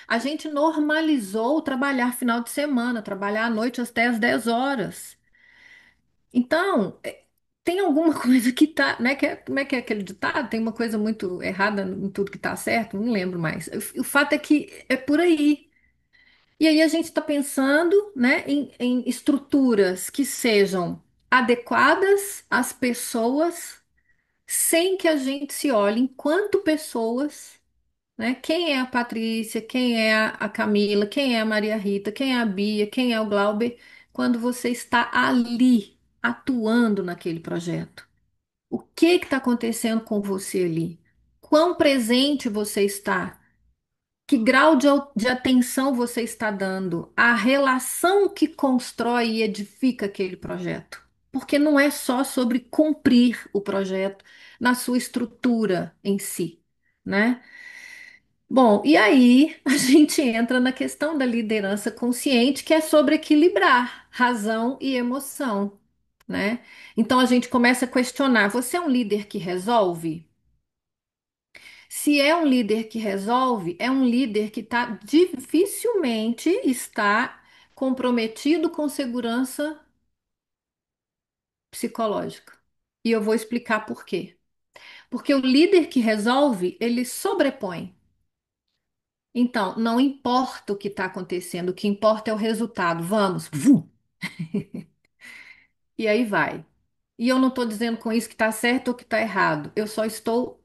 A gente normalizou trabalhar final de semana, trabalhar à noite até às 10 horas. Então, tem alguma coisa que tá, né? Como é que é aquele ditado? Tem uma coisa muito errada em tudo que tá certo? Não lembro mais. O fato é que é por aí. E aí a gente está pensando, né, em estruturas que sejam adequadas às pessoas, sem que a gente se olhe enquanto pessoas, né? Quem é a Patrícia, quem é a Camila, quem é a Maria Rita, quem é a Bia, quem é o Glauber, quando você está ali, atuando naquele projeto. O que está acontecendo com você ali? Quão presente você está? Que grau de atenção você está dando à relação que constrói e edifica aquele projeto? Porque não é só sobre cumprir o projeto na sua estrutura em si, né? Bom, e aí a gente entra na questão da liderança consciente, que é sobre equilibrar razão e emoção, né? Então a gente começa a questionar: você é um líder que resolve? Se é um líder que resolve, é um líder que dificilmente está comprometido com segurança psicológica. E eu vou explicar por quê. Porque o líder que resolve, ele sobrepõe. Então, não importa o que está acontecendo, o que importa é o resultado. Vamos, vum, e aí vai. E eu não estou dizendo com isso que está certo ou que está errado. Eu só estou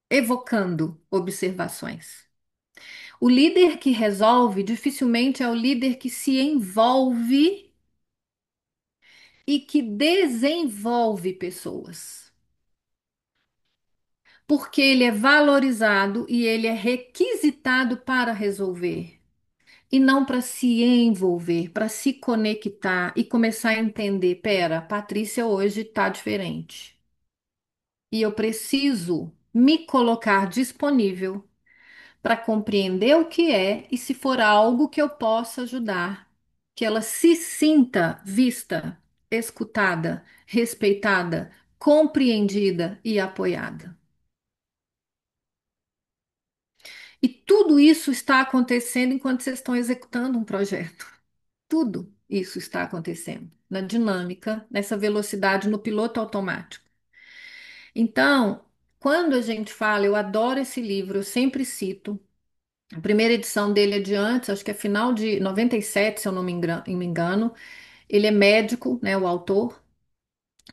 evocando observações. O líder que resolve dificilmente é o líder que se envolve e que desenvolve pessoas. Porque ele é valorizado e ele é requisitado para resolver. e não para se envolver, para se conectar e começar a entender, pera, a Patrícia hoje está diferente. E eu preciso me colocar disponível para compreender o que é e se for algo que eu possa ajudar, que ela se sinta vista, escutada, respeitada, compreendida e apoiada. E tudo isso está acontecendo enquanto vocês estão executando um projeto. Tudo isso está acontecendo na dinâmica, nessa velocidade, no piloto automático. Então, quando a gente fala, eu adoro esse livro, eu sempre cito. A primeira edição dele é de antes, acho que é final de 97, se eu não me engano. Ele é médico, né, o autor,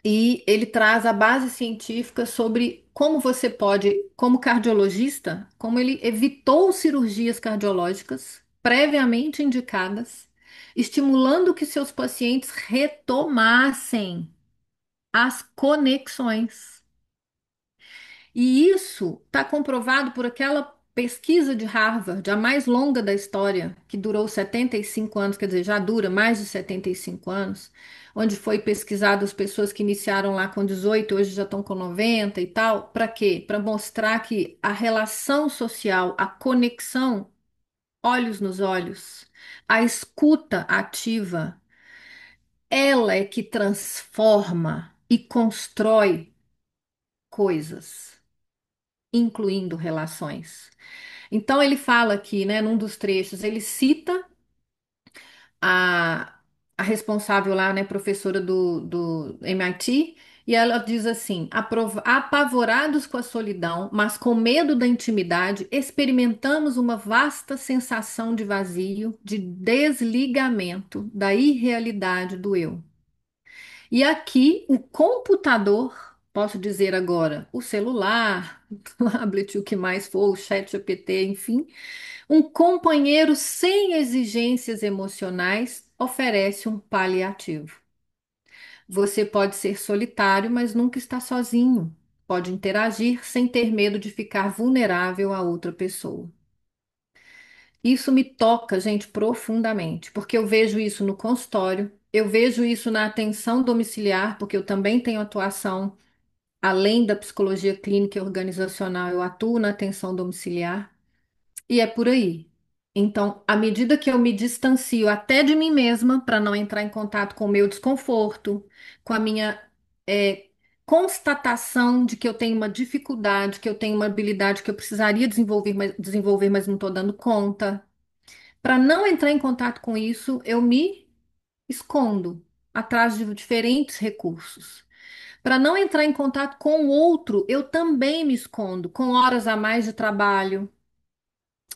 e ele traz a base científica sobre como você pode, como cardiologista, como ele evitou cirurgias cardiológicas previamente indicadas, estimulando que seus pacientes retomassem as conexões. E isso está comprovado por aquela pesquisa de Harvard, a mais longa da história, que durou 75 anos, quer dizer, já dura mais de 75 anos, onde foi pesquisado as pessoas que iniciaram lá com 18, hoje já estão com 90 e tal. Para quê? Para mostrar que a relação social, a conexão, olhos nos olhos, a escuta ativa, ela é que transforma e constrói coisas, incluindo relações. Então ele fala aqui, né, num dos trechos, ele cita a, a responsável lá, né, professora do MIT, e ela diz assim: apavorados com a solidão, mas com medo da intimidade, experimentamos uma vasta sensação de vazio, de desligamento da irrealidade do eu. E aqui o computador, posso dizer agora, o celular, o tablet, o que mais for, o chat GPT, enfim, um companheiro sem exigências emocionais oferece um paliativo. Você pode ser solitário, mas nunca está sozinho. Pode interagir sem ter medo de ficar vulnerável a outra pessoa. Isso me toca, gente, profundamente, porque eu vejo isso no consultório, eu vejo isso na atenção domiciliar, porque eu também tenho atuação, além da psicologia clínica e organizacional, eu atuo na atenção domiciliar. E é por aí. Então, à medida que eu me distancio até de mim mesma, para não entrar em contato com o meu desconforto, com a minha é, constatação de que eu tenho uma dificuldade, que eu tenho uma habilidade que eu precisaria desenvolver, mas não estou dando conta. Para não entrar em contato com isso, eu me escondo atrás de diferentes recursos. Para não entrar em contato com o outro, eu também me escondo, com horas a mais de trabalho,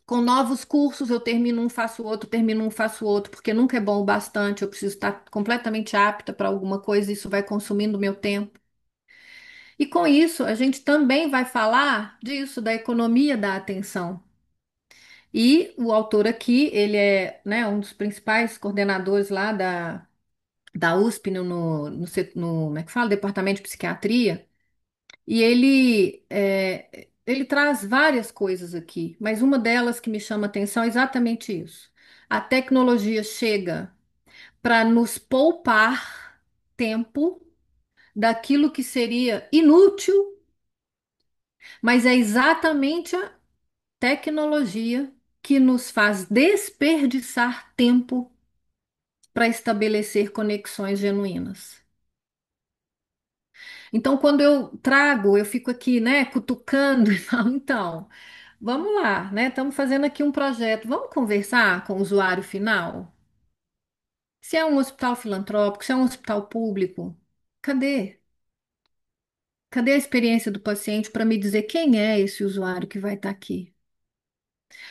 com novos cursos, eu termino um, faço outro, termino um, faço outro, porque nunca é bom o bastante, eu preciso estar completamente apta para alguma coisa, isso vai consumindo meu tempo. E com isso, a gente também vai falar disso, da economia da atenção. E o autor aqui, ele é, né, um dos principais coordenadores lá da USP como é que fala? Departamento de Psiquiatria. E ele traz várias coisas aqui, mas uma delas que me chama a atenção é exatamente isso. A tecnologia chega para nos poupar tempo daquilo que seria inútil, mas é exatamente a tecnologia que nos faz desperdiçar tempo para estabelecer conexões genuínas. Então, quando eu trago, eu fico aqui, né, cutucando e falo, então, vamos lá, né? Estamos fazendo aqui um projeto. Vamos conversar com o usuário final? Se é um hospital filantrópico, se é um hospital público, cadê? Cadê a experiência do paciente para me dizer quem é esse usuário que vai estar aqui?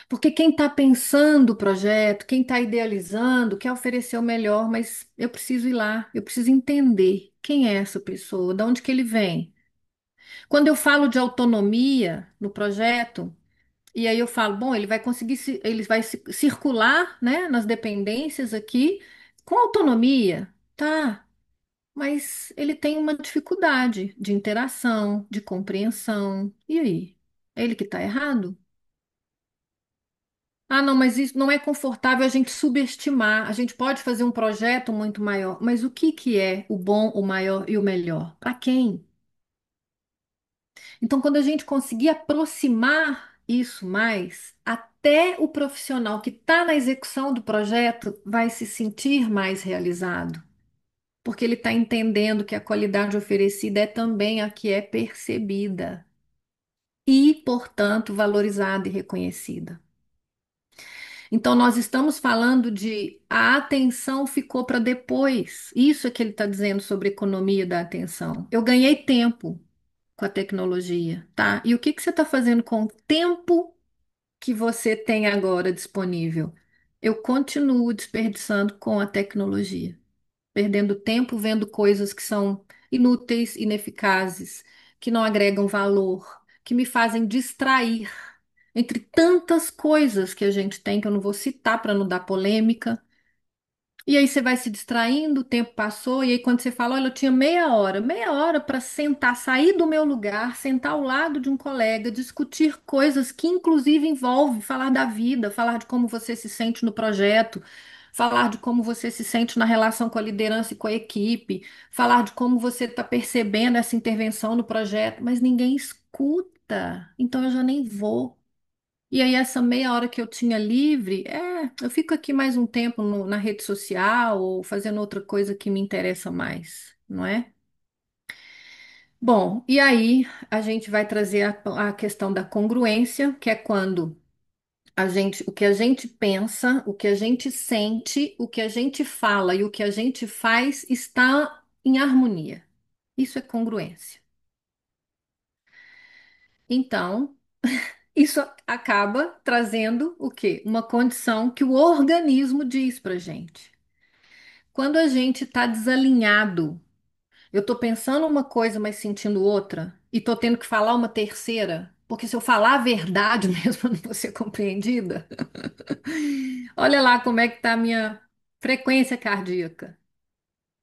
Porque quem está pensando o projeto, quem está idealizando, quer oferecer o melhor, mas eu preciso ir lá, eu preciso entender quem é essa pessoa, de onde que ele vem. Quando eu falo de autonomia no projeto, e aí eu falo, bom, ele vai conseguir, ele vai circular, né, nas dependências aqui com autonomia, tá? Mas ele tem uma dificuldade de interação, de compreensão. E aí? É ele que está errado? Ah, não, mas isso não é confortável a gente subestimar. A gente pode fazer um projeto muito maior, mas o que que é o bom, o maior e o melhor? Para quem? Então, quando a gente conseguir aproximar isso mais, até o profissional que está na execução do projeto vai se sentir mais realizado, porque ele está entendendo que a qualidade oferecida é também a que é percebida e, portanto, valorizada e reconhecida. Então, nós estamos falando de a atenção ficou para depois. Isso é que ele está dizendo sobre economia da atenção. Eu ganhei tempo com a tecnologia, tá? E o que que você está fazendo com o tempo que você tem agora disponível? Eu continuo desperdiçando com a tecnologia, perdendo tempo vendo coisas que são inúteis, ineficazes, que não agregam valor, que me fazem distrair. Entre tantas coisas que a gente tem, que eu não vou citar para não dar polêmica, e aí você vai se distraindo, o tempo passou, e aí quando você fala, olha, eu tinha meia hora para sentar, sair do meu lugar, sentar ao lado de um colega, discutir coisas que inclusive envolvem falar da vida, falar de como você se sente no projeto, falar de como você se sente na relação com a liderança e com a equipe, falar de como você está percebendo essa intervenção no projeto, mas ninguém escuta, então eu já nem vou. E aí, essa meia hora que eu tinha livre, eu fico aqui mais um tempo na rede social ou fazendo outra coisa que me interessa mais, não é? Bom, e aí a gente vai trazer a questão da congruência, que é quando o que a gente pensa, o que a gente sente, o que a gente fala e o que a gente faz está em harmonia. Isso é congruência. Então, isso acaba trazendo o quê? Uma condição que o organismo diz pra gente. Quando a gente está desalinhado, eu estou pensando uma coisa, mas sentindo outra, e estou tendo que falar uma terceira, porque se eu falar a verdade mesmo, eu não vou ser compreendida. Olha lá como é que está a minha frequência cardíaca.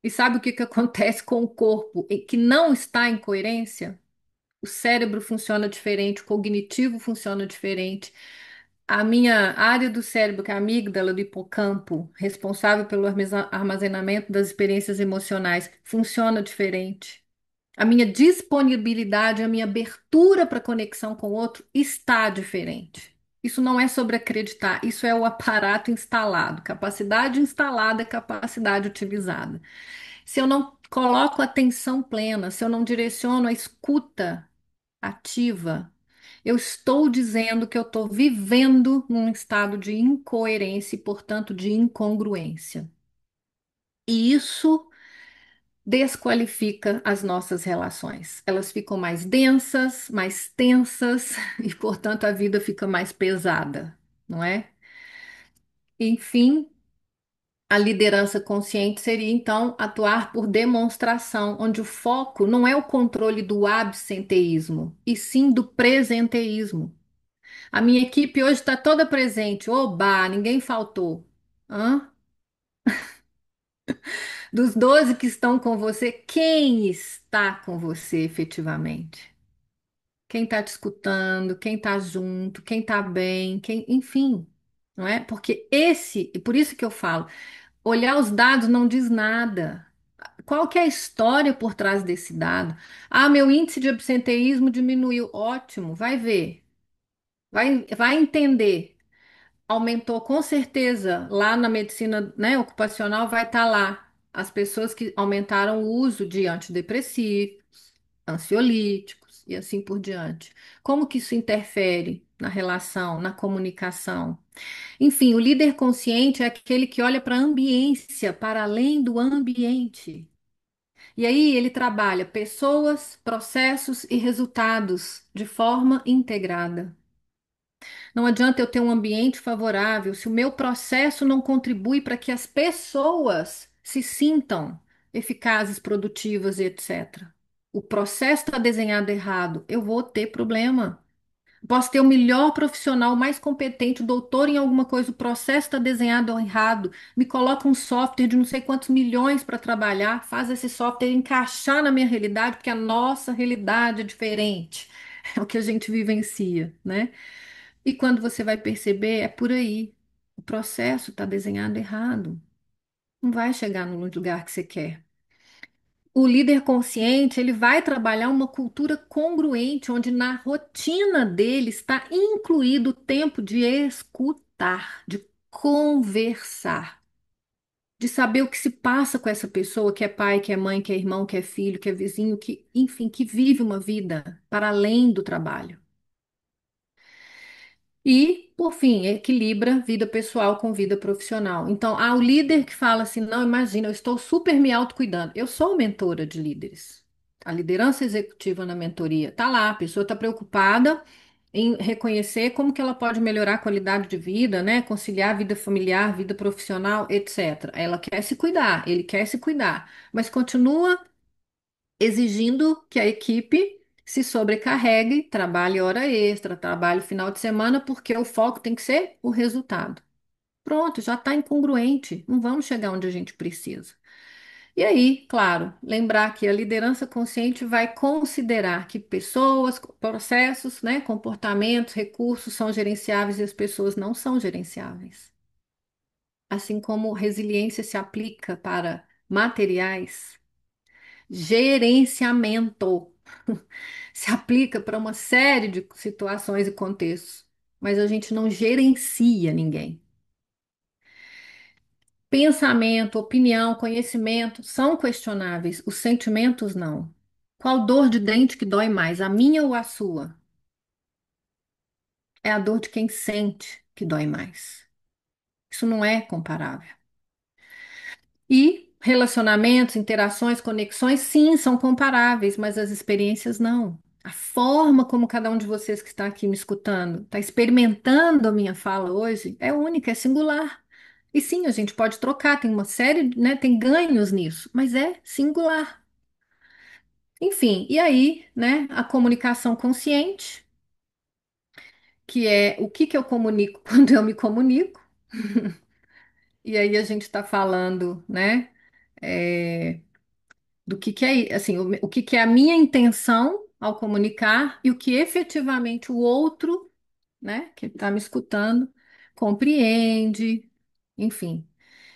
E sabe o que que acontece com o corpo que não está em coerência? O cérebro funciona diferente, o cognitivo funciona diferente. A minha área do cérebro, que é a amígdala do hipocampo, responsável pelo armazenamento das experiências emocionais, funciona diferente. A minha disponibilidade, a minha abertura para conexão com o outro está diferente. Isso não é sobre acreditar, isso é o aparato instalado. Capacidade instalada é capacidade utilizada. Se eu não coloco atenção plena, se eu não direciono a escuta ativa, eu estou dizendo que eu estou vivendo num estado de incoerência e, portanto, de incongruência. E isso desqualifica as nossas relações. Elas ficam mais densas, mais tensas e, portanto, a vida fica mais pesada, não é? Enfim, a liderança consciente seria então atuar por demonstração, onde o foco não é o controle do absenteísmo, e sim do presenteísmo. A minha equipe hoje está toda presente. Oba, ninguém faltou. Hã? Dos 12 que estão com você, quem está com você efetivamente? Quem está te escutando, quem está junto, quem está bem, enfim, não é? Porque e por isso que eu falo, olhar os dados não diz nada. Qual que é a história por trás desse dado? Ah, meu índice de absenteísmo diminuiu. Ótimo, vai ver, vai entender. Aumentou com certeza lá na medicina, né, ocupacional vai estar lá as pessoas que aumentaram o uso de antidepressivos, ansiolíticos e assim por diante. Como que isso interfere na relação, na comunicação? Enfim, o líder consciente é aquele que olha para a ambiência, para além do ambiente. E aí ele trabalha pessoas, processos e resultados de forma integrada. Não adianta eu ter um ambiente favorável se o meu processo não contribui para que as pessoas se sintam eficazes, produtivas e etc. O processo está desenhado errado, eu vou ter problema. Posso ter o melhor profissional, mais competente, doutor em alguma coisa, o processo está desenhado errado. Me coloca um software de não sei quantos milhões para trabalhar, faz esse software encaixar na minha realidade, porque a nossa realidade é diferente. É o que a gente vivencia, né? E quando você vai perceber, é por aí. O processo está desenhado errado. Não vai chegar no lugar que você quer. O líder consciente, ele vai trabalhar uma cultura congruente, onde na rotina dele está incluído o tempo de escutar, de conversar, de saber o que se passa com essa pessoa que é pai, que é mãe, que é irmão, que é filho, que é vizinho, que, enfim, que vive uma vida para além do trabalho. E, por fim, equilibra vida pessoal com vida profissional. Então, há o líder que fala assim: não, imagina, eu estou super me autocuidando. Eu sou mentora de líderes. A liderança executiva na mentoria tá lá, a pessoa está preocupada em reconhecer como que ela pode melhorar a qualidade de vida, né? Conciliar vida familiar, vida profissional, etc. Ela quer se cuidar, ele quer se cuidar, mas continua exigindo que a equipe se sobrecarregue, trabalhe hora extra, trabalhe final de semana, porque o foco tem que ser o resultado. Pronto, já está incongruente, não vamos chegar onde a gente precisa. E aí, claro, lembrar que a liderança consciente vai considerar que pessoas, processos, né, comportamentos, recursos são gerenciáveis e as pessoas não são gerenciáveis. Assim como resiliência se aplica para materiais, gerenciamento se aplica para uma série de situações e contextos, mas a gente não gerencia ninguém. Pensamento, opinião, conhecimento são questionáveis, os sentimentos não. Qual dor de dente que dói mais, a minha ou a sua? É a dor de quem sente que dói mais. Isso não é comparável. E relacionamentos, interações, conexões, sim, são comparáveis, mas as experiências não. A forma como cada um de vocês que está aqui me escutando está experimentando a minha fala hoje é única, é singular. E sim, a gente pode trocar, tem uma série, né, tem ganhos nisso, mas é singular. Enfim, e aí, né, a comunicação consciente, que é o que que eu comunico quando eu me comunico, e aí a gente está falando, né? é, do que é, assim, o que que é a minha intenção ao comunicar e o que efetivamente o outro, né, que está me escutando, compreende, enfim.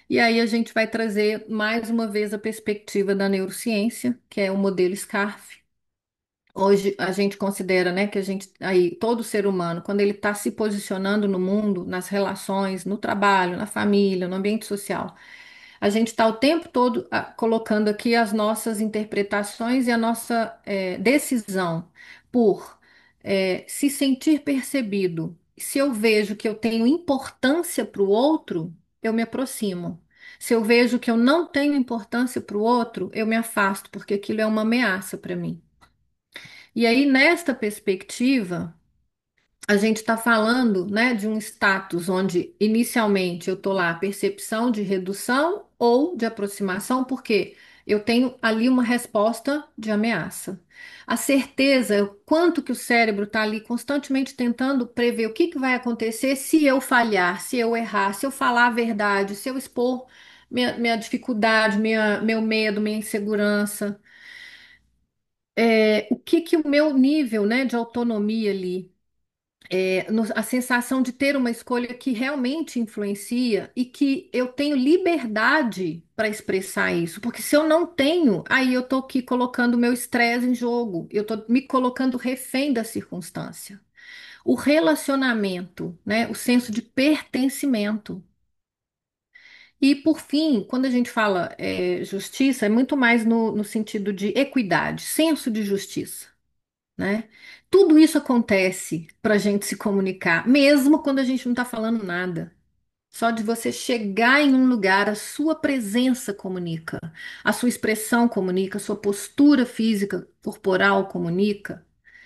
E aí a gente vai trazer mais uma vez a perspectiva da neurociência, que é o modelo SCARF. Hoje a gente considera, né, que a gente aí todo ser humano, quando ele está se posicionando no mundo, nas relações, no trabalho, na família, no ambiente social, a gente está o tempo todo colocando aqui as nossas interpretações e a nossa decisão por se sentir percebido. Se eu vejo que eu tenho importância para o outro, eu me aproximo. Se eu vejo que eu não tenho importância para o outro, eu me afasto, porque aquilo é uma ameaça para mim. E aí, nesta perspectiva, a gente está falando, né, de um status onde inicialmente eu estou lá, percepção de redução ou de aproximação, porque eu tenho ali uma resposta de ameaça. A certeza, o quanto que o cérebro está ali constantemente tentando prever o que que vai acontecer se eu falhar, se eu errar, se eu falar a verdade, se eu expor minha dificuldade, meu medo, minha insegurança. O que que o meu nível, né, de autonomia ali a sensação de ter uma escolha que realmente influencia e que eu tenho liberdade para expressar isso, porque se eu não tenho, aí eu estou aqui colocando o meu estresse em jogo, eu estou me colocando refém da circunstância. O relacionamento, né, o senso de pertencimento. E por fim, quando a gente fala justiça, é muito mais no sentido de equidade, senso de justiça, né? Tudo isso acontece para a gente se comunicar, mesmo quando a gente não está falando nada. Só de você chegar em um lugar, a sua presença comunica, a sua expressão comunica, a sua postura física, corporal comunica.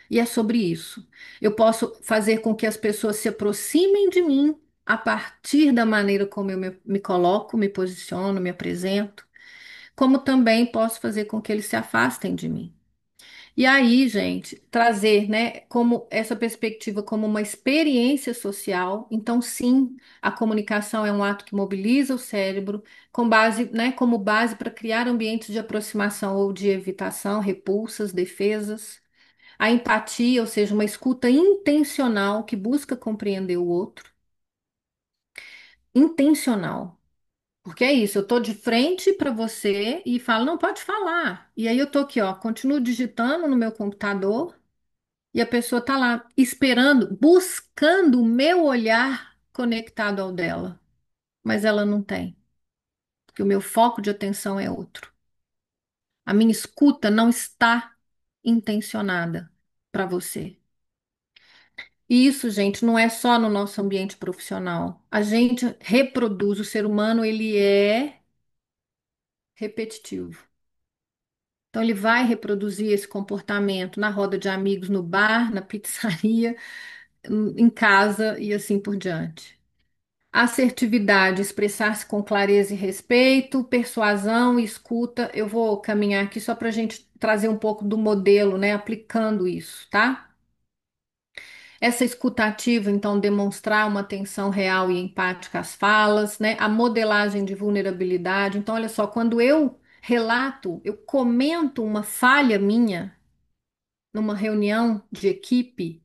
E é sobre isso. Eu posso fazer com que as pessoas se aproximem de mim a partir da maneira como eu me coloco, me posiciono, me apresento, como também posso fazer com que eles se afastem de mim. E aí, gente, trazer, né, como essa perspectiva como uma experiência social. Então, sim, a comunicação é um ato que mobiliza o cérebro com base, né, como base para criar ambientes de aproximação ou de evitação, repulsas, defesas. A empatia, ou seja, uma escuta intencional que busca compreender o outro. Intencional. Porque é isso, eu tô de frente para você e falo, não pode falar. E aí eu tô aqui, ó, continuo digitando no meu computador e a pessoa tá lá esperando, buscando o meu olhar conectado ao dela, mas ela não tem, porque o meu foco de atenção é outro. A minha escuta não está intencionada para você. E isso, gente, não é só no nosso ambiente profissional. A gente reproduz, o ser humano, ele é repetitivo. Então, ele vai reproduzir esse comportamento na roda de amigos, no bar, na pizzaria, em casa e assim por diante. Assertividade, expressar-se com clareza e respeito, persuasão e escuta. Eu vou caminhar aqui só para a gente trazer um pouco do modelo, né? Aplicando isso, tá? Essa escutativa, então, demonstrar uma atenção real e empática às falas, né? A modelagem de vulnerabilidade. Então, olha só, quando eu relato, eu comento uma falha minha numa reunião de equipe,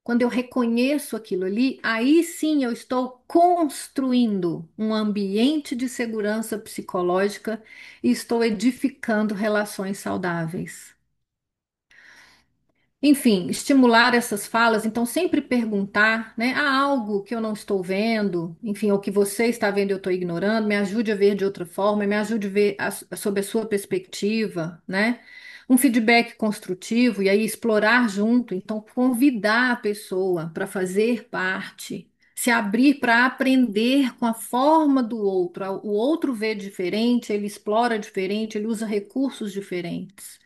quando eu reconheço aquilo ali, aí sim eu estou construindo um ambiente de segurança psicológica e estou edificando relações saudáveis. Enfim, estimular essas falas, então sempre perguntar, né? Há algo que eu não estou vendo, enfim, ou que você está vendo e eu estou ignorando, me ajude a ver de outra forma, me ajude a ver sob a sua perspectiva, né? Um feedback construtivo e aí explorar junto, então convidar a pessoa para fazer parte, se abrir para aprender com a forma do outro. O outro vê diferente, ele explora diferente, ele usa recursos diferentes.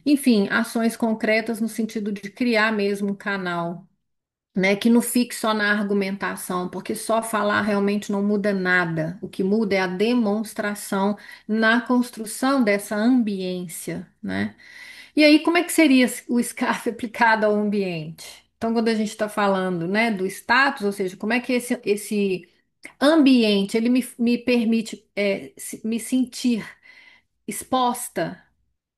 Enfim, ações concretas no sentido de criar mesmo um canal, né, que não fique só na argumentação, porque só falar realmente não muda nada. O que muda é a demonstração na construção dessa ambiência, né? E aí, como é que seria o SCARF aplicado ao ambiente? Então, quando a gente está falando, né, do status, ou seja, como é que esse ambiente ele me permite me sentir exposta,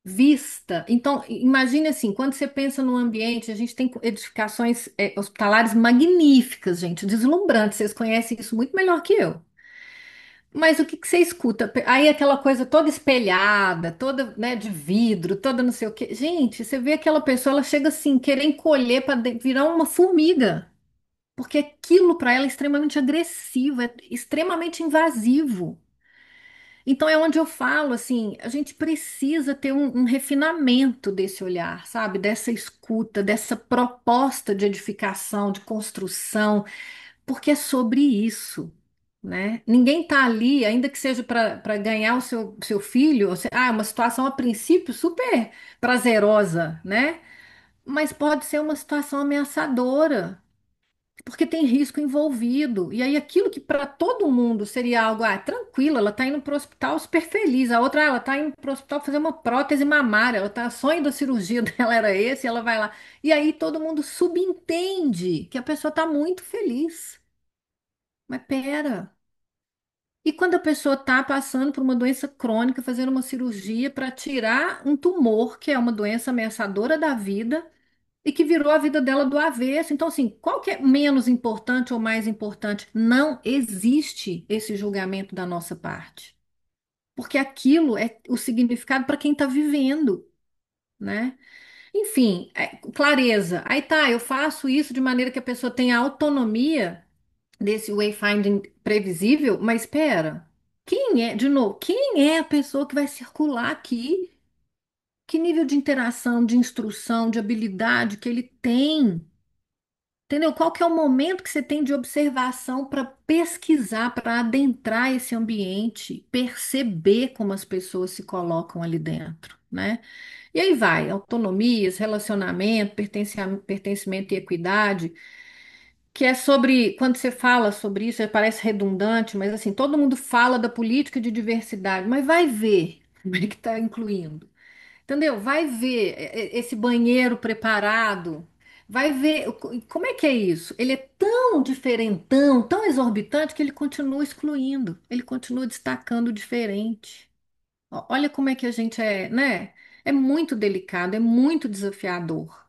vista. Então, imagine assim, quando você pensa no ambiente, a gente tem edificações hospitalares magníficas, gente, deslumbrantes. Vocês conhecem isso muito melhor que eu. Mas o que que você escuta? Aí aquela coisa toda espelhada, toda, né, de vidro, toda não sei o quê. Gente, você vê aquela pessoa, ela chega assim, querer encolher para virar uma formiga, porque aquilo para ela é extremamente agressivo, é extremamente invasivo. Então é onde eu falo assim, a gente precisa ter um refinamento desse olhar, sabe? Dessa escuta, dessa proposta de edificação, de construção, porque é sobre isso, né? Ninguém tá ali, ainda que seja para ganhar o seu filho, é uma situação a princípio super prazerosa, né? Mas pode ser uma situação ameaçadora porque tem risco envolvido. E aí aquilo que para todo mundo seria algo, tranquilo, ela está indo para o hospital super feliz. A outra, ela está indo para o hospital fazer uma prótese mamária, ela tá, sonho da cirurgia dela era esse, ela vai lá. E aí todo mundo subentende que a pessoa está muito feliz. Mas pera. E quando a pessoa está passando por uma doença crônica, fazendo uma cirurgia para tirar um tumor, que é uma doença ameaçadora da vida, e que virou a vida dela do avesso. Então, assim, qual que é menos importante ou mais importante? Não existe esse julgamento da nossa parte. Porque aquilo é o significado para quem está vivendo, né? Enfim, clareza. Aí tá, eu faço isso de maneira que a pessoa tenha autonomia desse wayfinding previsível, mas espera, quem é, de novo, quem é a pessoa que vai circular aqui? Que nível de interação, de instrução, de habilidade que ele tem? Entendeu? Qual que é o momento que você tem de observação para pesquisar, para adentrar esse ambiente, perceber como as pessoas se colocam ali dentro, né? E aí vai, autonomias, relacionamento, pertencimento e equidade, que é sobre, quando você fala sobre isso, parece redundante, mas assim, todo mundo fala da política de diversidade, mas vai ver como é que está incluindo. Entendeu? Vai ver esse banheiro preparado. Vai ver como é que é isso. Ele é tão diferentão, tão exorbitante que ele continua excluindo. Ele continua destacando o diferente. Olha como é que a gente é, né? É muito delicado, é muito desafiador.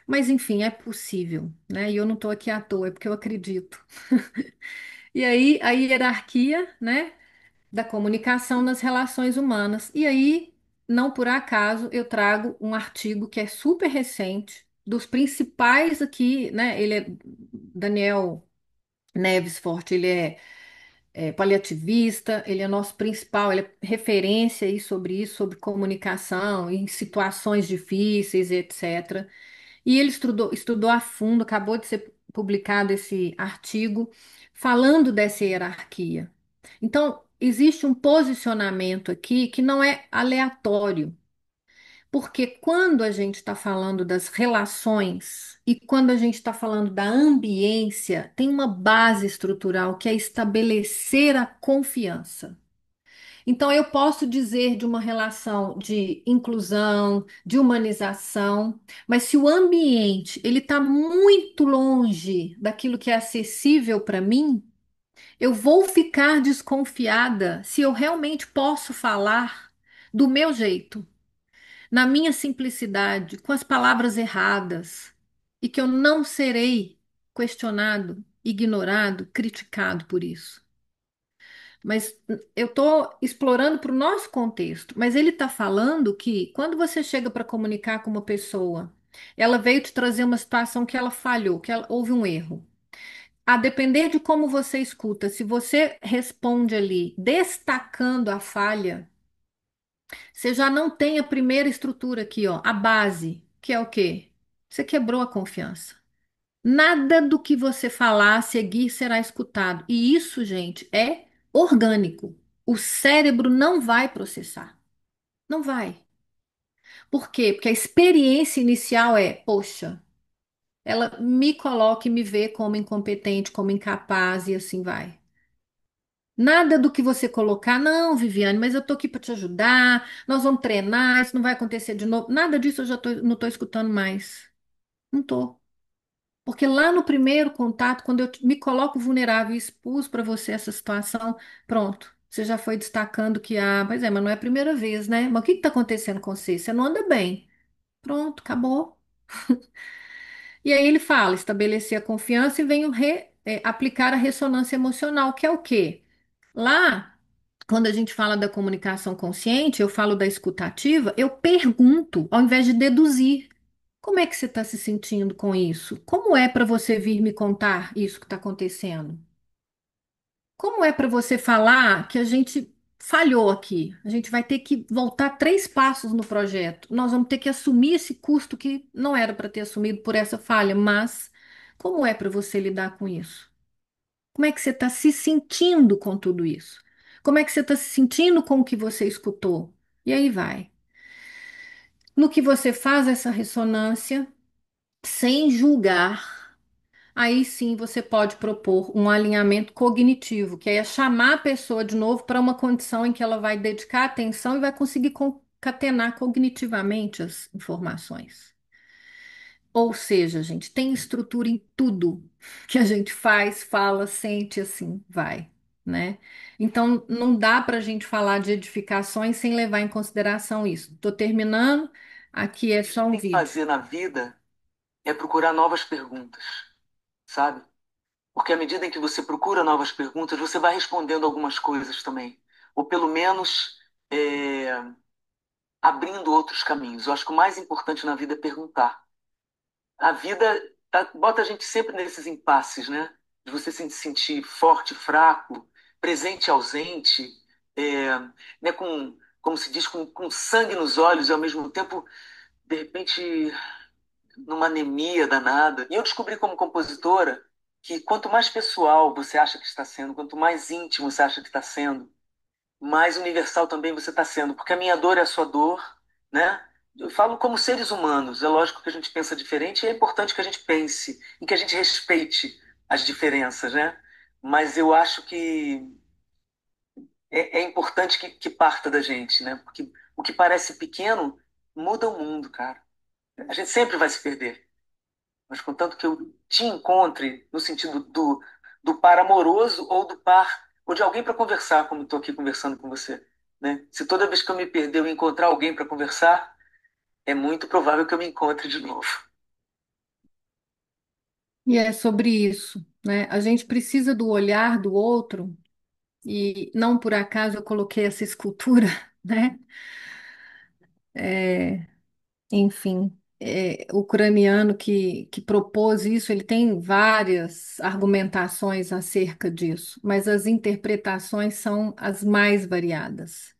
Mas enfim, é possível, né? E eu não estou aqui à toa, é porque eu acredito. E aí, a hierarquia, né, da comunicação nas relações humanas. E aí, não por acaso, eu trago um artigo que é super recente, dos principais aqui, né? Ele é Daniel Neves Forte, ele é paliativista, ele é nosso principal, ele é referência aí sobre isso, sobre comunicação em situações difíceis, etc. E ele estudou a fundo, acabou de ser publicado esse artigo falando dessa hierarquia. Então, existe um posicionamento aqui que não é aleatório, porque quando a gente está falando das relações e quando a gente está falando da ambiência, tem uma base estrutural que é estabelecer a confiança. Então, eu posso dizer de uma relação de inclusão, de humanização, mas se o ambiente ele está muito longe daquilo que é acessível para mim, eu vou ficar desconfiada se eu realmente posso falar do meu jeito, na minha simplicidade, com as palavras erradas, e que eu não serei questionado, ignorado, criticado por isso. Mas eu estou explorando para o nosso contexto. Mas ele está falando que quando você chega para comunicar com uma pessoa, ela veio te trazer uma situação que ela falhou, houve um erro. A depender de como você escuta, se você responde ali destacando a falha, você já não tem a primeira estrutura aqui, ó, a base, que é o quê? Você quebrou a confiança. Nada do que você falar a seguir será escutado. E isso, gente, é orgânico. O cérebro não vai processar. Não vai. Por quê? Porque a experiência inicial é, poxa, ela me coloca e me vê como incompetente, como incapaz e assim vai. Nada do que você colocar, não, Viviane, mas eu tô aqui para te ajudar, nós vamos treinar, isso não vai acontecer de novo. Nada disso eu já não tô escutando mais. Não tô. Porque lá no primeiro contato, quando me coloco vulnerável e expus para você essa situação, pronto. Você já foi destacando que, pois é, mas não é a primeira vez, né? Mas o que está acontecendo com você? Você não anda bem. Pronto, acabou. E aí ele fala, estabelecer a confiança e venho aplicar a ressonância emocional, que é o quê? Lá, quando a gente fala da comunicação consciente, eu falo da escutativa, eu pergunto, ao invés de deduzir. Como é que você está se sentindo com isso? Como é para você vir me contar isso que está acontecendo? Como é para você falar que a gente falhou aqui? A gente vai ter que voltar 3 passos no projeto. Nós vamos ter que assumir esse custo que não era para ter assumido por essa falha, mas como é para você lidar com isso? Como é que você está se sentindo com tudo isso? Como é que você está se sentindo com o que você escutou? E aí vai. No que você faz essa ressonância, sem julgar, aí sim você pode propor um alinhamento cognitivo, que é chamar a pessoa de novo para uma condição em que ela vai dedicar atenção e vai conseguir concatenar cognitivamente as informações. Ou seja, gente, tem estrutura em tudo que a gente faz, fala, sente, assim, vai, né? Então, não dá para a gente falar de edificações sem levar em consideração isso. Estou terminando, aqui é só um Tem que vídeo. fazer na vida é procurar novas perguntas, sabe? Porque à medida em que você procura novas perguntas, você vai respondendo algumas coisas também. Ou pelo menos abrindo outros caminhos. Eu acho que o mais importante na vida é perguntar. A vida bota a gente sempre nesses impasses, né? De você se sentir forte, fraco, presente, ausente, né? Como se diz, com sangue nos olhos e ao mesmo tempo, de repente, numa anemia danada. E eu descobri como compositora que quanto mais pessoal você acha que está sendo, quanto mais íntimo você acha que está sendo, mais universal também você está sendo, porque a minha dor é a sua dor, né? Eu falo como seres humanos, é lógico que a gente pensa diferente e é importante que a gente pense e que a gente respeite as diferenças, né? Mas eu acho que é importante que parta da gente, né? Porque o que parece pequeno muda o mundo, cara. A gente sempre vai se perder, mas contanto que eu te encontre no sentido do par amoroso ou do par, ou de alguém para conversar, como estou aqui conversando com você, né? Se toda vez que eu me perder eu encontrar alguém para conversar, é muito provável que eu me encontre de novo. E é sobre isso, né? A gente precisa do olhar do outro, e não por acaso eu coloquei essa escultura, né? Enfim, o ucraniano que propôs isso, ele tem várias argumentações acerca disso, mas as interpretações são as mais variadas.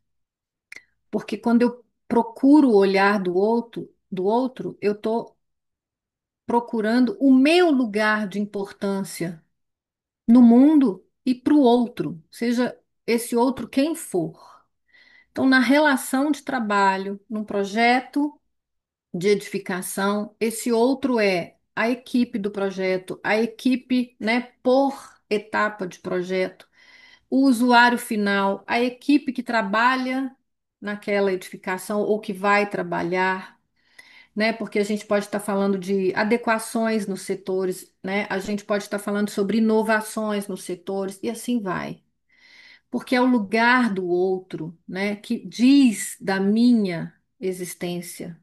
Porque quando eu procuro o olhar do outro, eu estou procurando o meu lugar de importância no mundo e para o outro, seja esse outro quem for. Então, na relação de trabalho, num projeto de edificação, esse outro é a equipe do projeto, a equipe, né, por etapa de projeto, o usuário final, a equipe que trabalha naquela edificação ou que vai trabalhar, né? Porque a gente pode estar falando de adequações nos setores, né? A gente pode estar falando sobre inovações nos setores e assim vai. Porque é o lugar do outro, né, que diz da minha existência.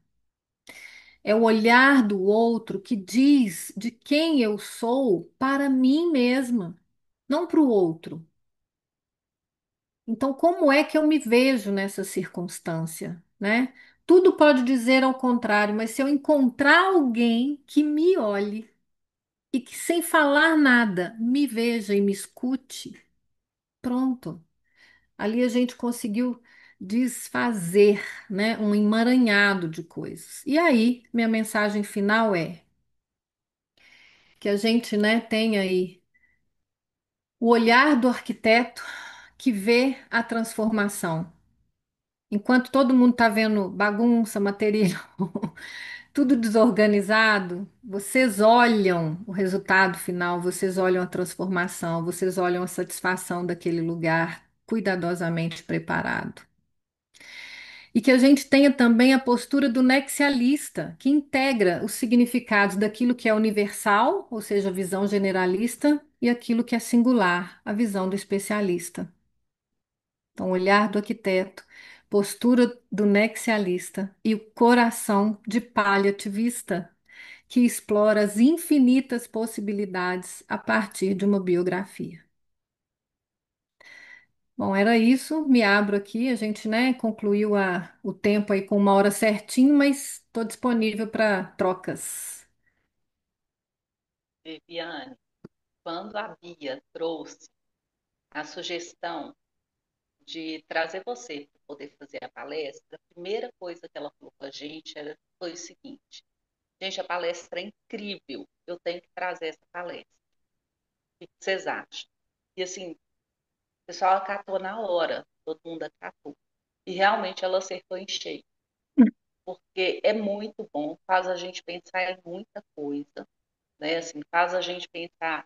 É o olhar do outro que diz de quem eu sou para mim mesma, não para o outro. Então, como é que eu me vejo nessa circunstância, né? Tudo pode dizer ao contrário, mas se eu encontrar alguém que me olhe e que, sem falar nada, me veja e me escute, pronto. Ali a gente conseguiu desfazer, né, um emaranhado de coisas. E aí, minha mensagem final é que a gente, né, tem aí o olhar do arquiteto que vê a transformação. Enquanto todo mundo está vendo bagunça, material, tudo desorganizado, vocês olham o resultado final, vocês olham a transformação, vocês olham a satisfação daquele lugar cuidadosamente preparado. E que a gente tenha também a postura do nexialista, que integra os significados daquilo que é universal, ou seja, a visão generalista, e aquilo que é singular, a visão do especialista. Então, o olhar do arquiteto, postura do nexialista e o coração de paliativista, que explora as infinitas possibilidades a partir de uma biografia. Bom, era isso. Me abro aqui. A gente, né, concluiu o tempo aí com 1 hora certinho, mas estou disponível para trocas. Viviane, quando a Bia trouxe a sugestão de trazer você para poder fazer a palestra, a primeira coisa que ela falou com a gente foi o seguinte: gente, a palestra é incrível, eu tenho que trazer essa palestra. O que vocês acham? E assim, o pessoal acatou na hora, todo mundo acatou. E realmente ela acertou em cheio, porque é muito bom, faz a gente pensar em muita coisa, né? Assim, faz a gente pensar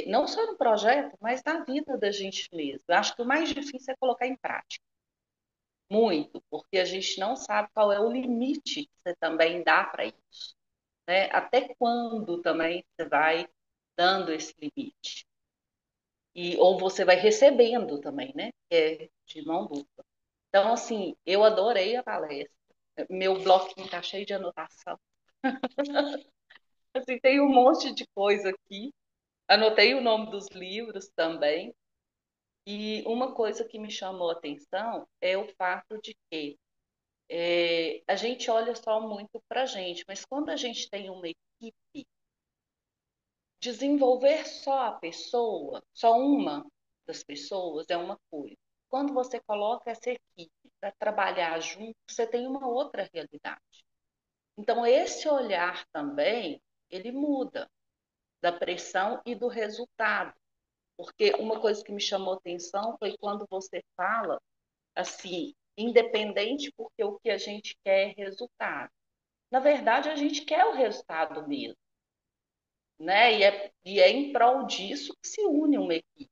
não só no projeto, mas na vida da gente mesmo. Eu acho que o mais difícil é colocar em prática. Muito, porque a gente não sabe qual é o limite que você também dá para isso, né? Até quando também você vai dando esse limite. Ou você vai recebendo também, né? Que é de mão dupla. Então, assim, eu adorei a palestra. Meu bloquinho está cheio de anotação. Assim, tem um monte de coisa aqui. Anotei o nome dos livros também. E uma coisa que me chamou a atenção é o fato de que a gente olha só muito para a gente, mas quando a gente tem uma equipe, desenvolver só a pessoa, só uma das pessoas é uma coisa. Quando você coloca essa equipe para trabalhar junto, você tem uma outra realidade. Então, esse olhar também, ele muda da pressão e do resultado. Porque uma coisa que me chamou atenção foi quando você fala assim, independente porque o que a gente quer é resultado. Na verdade, a gente quer o resultado mesmo, né? E é em prol disso que se une uma equipe.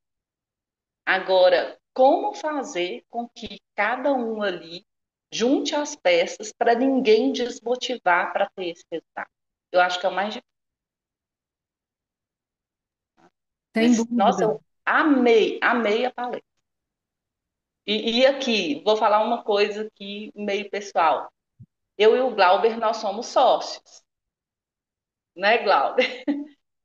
Agora, como fazer com que cada um ali junte as peças para ninguém desmotivar para ter esse resultado? Eu acho que é o mais difícil. Sem Mas, nossa, dúvida. eu amei a palestra. E aqui, vou falar uma coisa aqui meio pessoal. Eu e o Glauber, nós somos sócios, né, Glauber?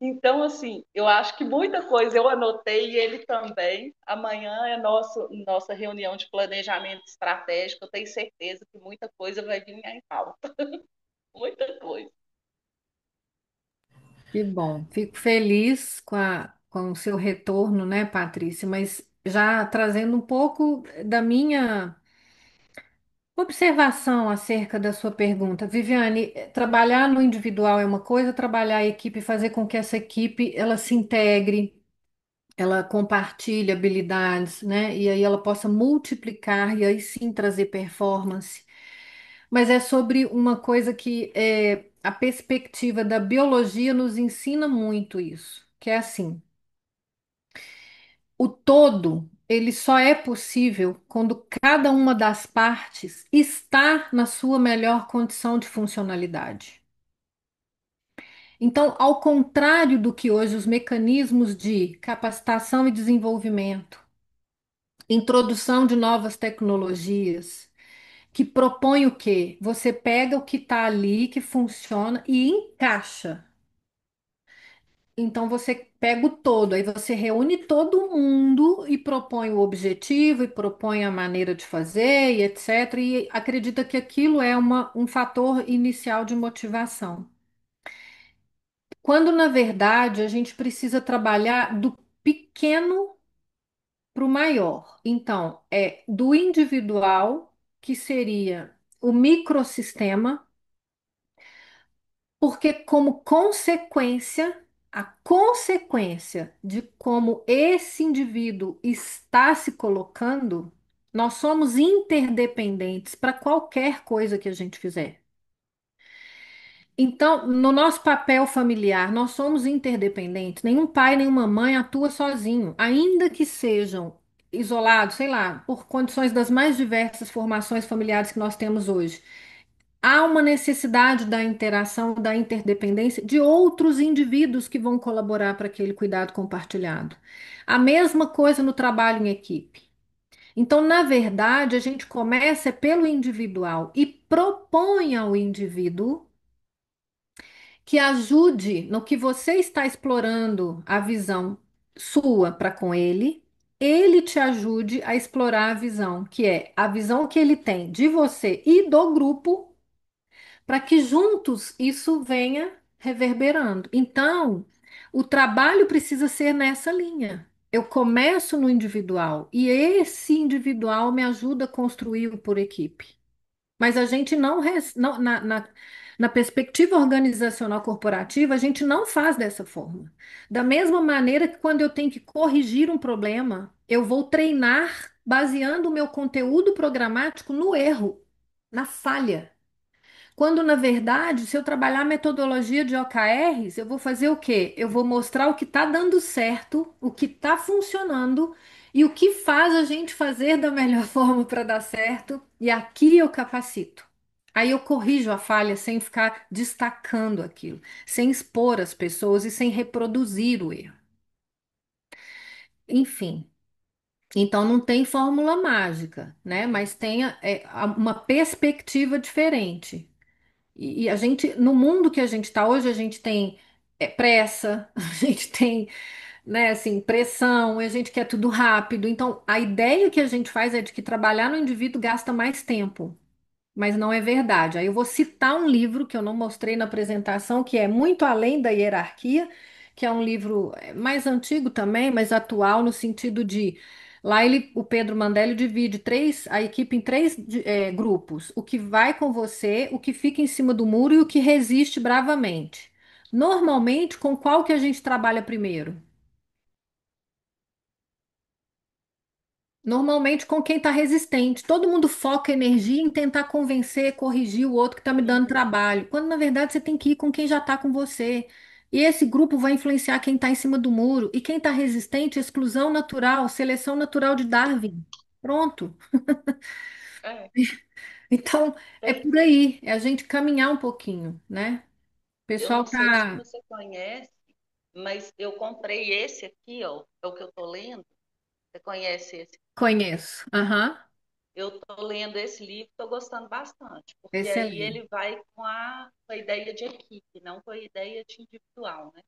Então, assim, eu acho que muita coisa eu anotei e ele também. Amanhã é nossa reunião de planejamento estratégico. Eu tenho certeza que muita coisa vai vir em pauta. Muita coisa. Que bom. Fico feliz com o seu retorno, né, Patrícia? Mas já trazendo um pouco da minha observação acerca da sua pergunta. Viviane, trabalhar no individual é uma coisa, trabalhar a equipe, fazer com que essa equipe ela se integre, ela compartilhe habilidades, né? E aí ela possa multiplicar e aí sim trazer performance. Mas é sobre uma coisa que a perspectiva da biologia nos ensina muito isso, que é assim, o todo, ele só é possível quando cada uma das partes está na sua melhor condição de funcionalidade. Então, ao contrário do que hoje os mecanismos de capacitação e desenvolvimento, introdução de novas tecnologias, que propõe o quê? Você pega o que está ali, que funciona e encaixa. Então você pega o todo, aí você reúne todo mundo e propõe o objetivo e propõe a maneira de fazer e etc. E acredita que aquilo é um fator inicial de motivação. Quando na verdade a gente precisa trabalhar do pequeno para o maior. Então, é do individual, que seria o microsistema, porque como consequência, a consequência de como esse indivíduo está se colocando, nós somos interdependentes para qualquer coisa que a gente fizer. Então, no nosso papel familiar, nós somos interdependentes. Nenhum pai, nenhuma mãe atua sozinho, ainda que sejam isolados, sei lá, por condições das mais diversas formações familiares que nós temos hoje. Há uma necessidade da interação, da interdependência de outros indivíduos que vão colaborar para aquele cuidado compartilhado. A mesma coisa no trabalho em equipe. Então, na verdade, a gente começa pelo individual e propõe ao indivíduo que ajude no que você está explorando a visão sua para com ele te ajude a explorar a visão, que é a visão que ele tem de você e do grupo, para que juntos isso venha reverberando. Então, o trabalho precisa ser nessa linha. Eu começo no individual e esse individual me ajuda a construir o por equipe. Mas a gente não na perspectiva organizacional corporativa, a gente não faz dessa forma. Da mesma maneira que quando eu tenho que corrigir um problema, eu vou treinar baseando o meu conteúdo programático no erro, na falha. Quando, na verdade, se eu trabalhar a metodologia de OKRs, eu vou fazer o quê? Eu vou mostrar o que está dando certo, o que está funcionando e o que faz a gente fazer da melhor forma para dar certo. E aqui eu capacito. Aí eu corrijo a falha sem ficar destacando aquilo, sem expor as pessoas e sem reproduzir o erro. Enfim, então não tem fórmula mágica, né? Mas tem uma perspectiva diferente. E a gente, no mundo que a gente está hoje, a gente tem pressa, a gente tem, né, assim, pressão, a gente quer tudo rápido. Então, a ideia que a gente faz é de que trabalhar no indivíduo gasta mais tempo, mas não é verdade. Aí eu vou citar um livro que eu não mostrei na apresentação, que é Muito Além da Hierarquia, que é um livro mais antigo também, mas atual no sentido de lá o Pedro Mandelli divide a equipe em três grupos: o que vai com você, o que fica em cima do muro e o que resiste bravamente. Normalmente, com qual que a gente trabalha primeiro? Normalmente com quem está resistente. Todo mundo foca energia em tentar convencer, corrigir o outro que está me dando Uhum. trabalho. Quando na verdade você tem que ir com quem já está com você. E esse grupo vai influenciar quem está em cima do muro. E quem está resistente, exclusão natural, seleção natural de Darwin. Pronto. É, Então é tem, por aí. É a gente caminhar um pouquinho, né? O eu pessoal não sei se tá. você conhece, mas eu comprei esse aqui, ó, é o que eu tô lendo. Você conhece esse? Conheço. Aham. eu estou lendo esse livro, estou gostando bastante, porque aí Excelente. ele vai com a ideia de equipe, não com a ideia de individual, né?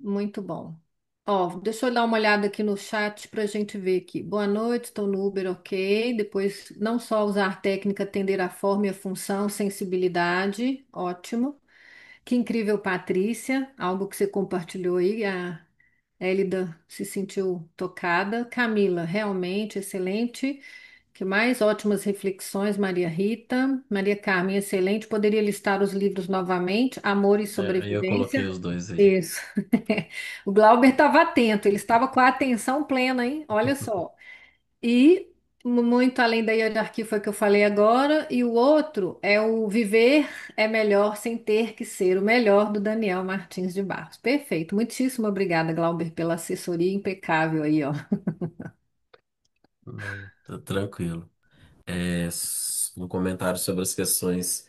Muito bom. Ó, deixa eu dar uma olhada aqui no chat para a gente ver aqui. Boa noite, estou no Uber, ok. Depois, não só usar técnica, atender a forma e a função, sensibilidade, ótimo. Que incrível, Patrícia, algo que você compartilhou aí, a Elida se sentiu tocada. Camila, realmente excelente. Que mais ótimas reflexões, Maria Rita. Maria Carmen, excelente. Poderia listar os livros novamente? Amor e Aí eu coloquei Sobrevivência. os dois aí. Isso. O Glauber estava atento, ele estava com a atenção plena, hein? Olha só. E muito além da hierarquia foi o que eu falei agora. E o outro é o Viver é Melhor Sem Ter que Ser o Melhor, do Daniel Martins de Barros. Perfeito. Muitíssimo obrigada, Glauber, pela assessoria impecável aí, ó. Não, tá tranquilo. Um comentário sobre as questões,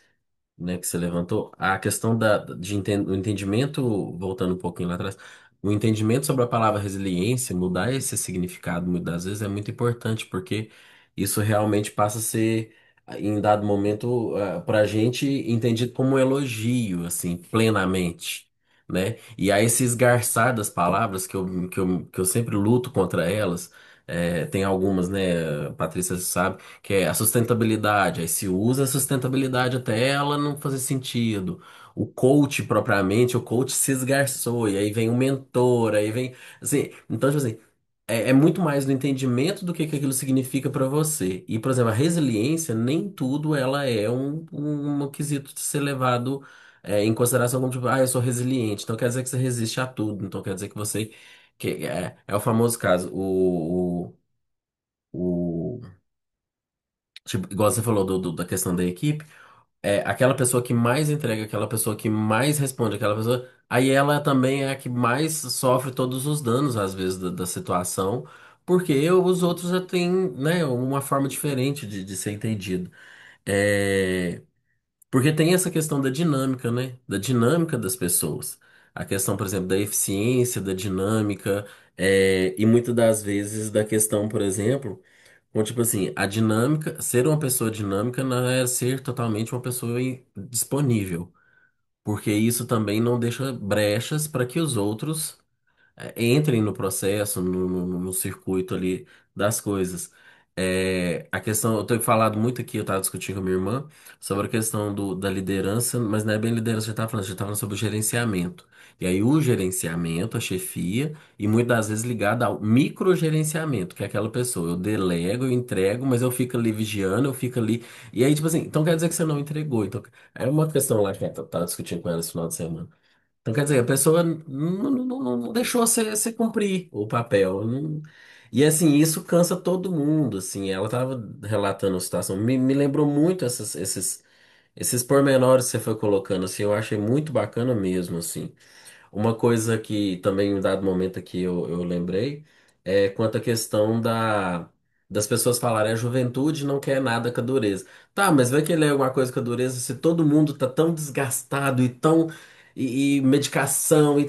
né, que você levantou, a questão o entendimento, voltando um pouquinho lá atrás, o entendimento sobre a palavra resiliência, mudar esse significado muitas vezes é muito importante, porque isso realmente passa a ser, em dado momento, para a gente entendido como um elogio, assim, plenamente. Né? E aí esse esgarçar das palavras que eu sempre luto contra elas, tem algumas, né, a Patrícia sabe, que é a sustentabilidade. Aí se usa a sustentabilidade até ela não fazer sentido. O coach propriamente, o coach se esgarçou, e aí vem o mentor, aí vem. Assim, então, tipo assim, é muito mais no entendimento do que aquilo significa para você. E, por exemplo, a resiliência, nem tudo ela é um quesito de ser levado em consideração como, tipo, eu sou resiliente, então quer dizer que você resiste a tudo, então quer dizer que você. É o famoso caso, o tipo, igual você falou da questão da equipe, aquela pessoa que mais entrega, aquela pessoa que mais responde, aquela pessoa. Aí ela também é a que mais sofre todos os danos, às vezes, da situação, porque os outros já têm, né, uma forma diferente de ser entendido. É, porque tem essa questão da dinâmica, né? Da dinâmica das pessoas. A questão, por exemplo, da eficiência, da dinâmica, e muitas das vezes da questão, por exemplo. Então, tipo assim, a dinâmica, ser uma pessoa dinâmica não é ser totalmente uma pessoa disponível, porque isso também não deixa brechas para que os outros entrem no processo, no circuito ali das coisas. A questão, eu tenho falado muito aqui, eu estava discutindo com a minha irmã sobre a questão da liderança, mas não é bem liderança que a gente estava falando sobre o gerenciamento. E aí o gerenciamento, a chefia, e muitas das vezes ligado ao microgerenciamento, que é aquela pessoa, eu delego, eu entrego, mas eu fico ali vigiando, eu fico ali. E aí, tipo assim, então quer dizer que você não entregou. Então, é uma questão lá que eu estava discutindo com ela esse final de semana. Então, quer dizer, a pessoa não deixou você cumprir o papel. E, assim, isso cansa todo mundo, assim. Ela estava relatando a situação. Me lembrou muito esses pormenores que você foi colocando, assim. Eu achei muito bacana mesmo, assim. Uma coisa que também, em um dado momento aqui, eu lembrei, é quanto à questão das pessoas falarem a juventude não quer nada com a dureza. Tá, mas vai querer alguma coisa com a dureza se todo mundo tá tão desgastado e tão. E medicação e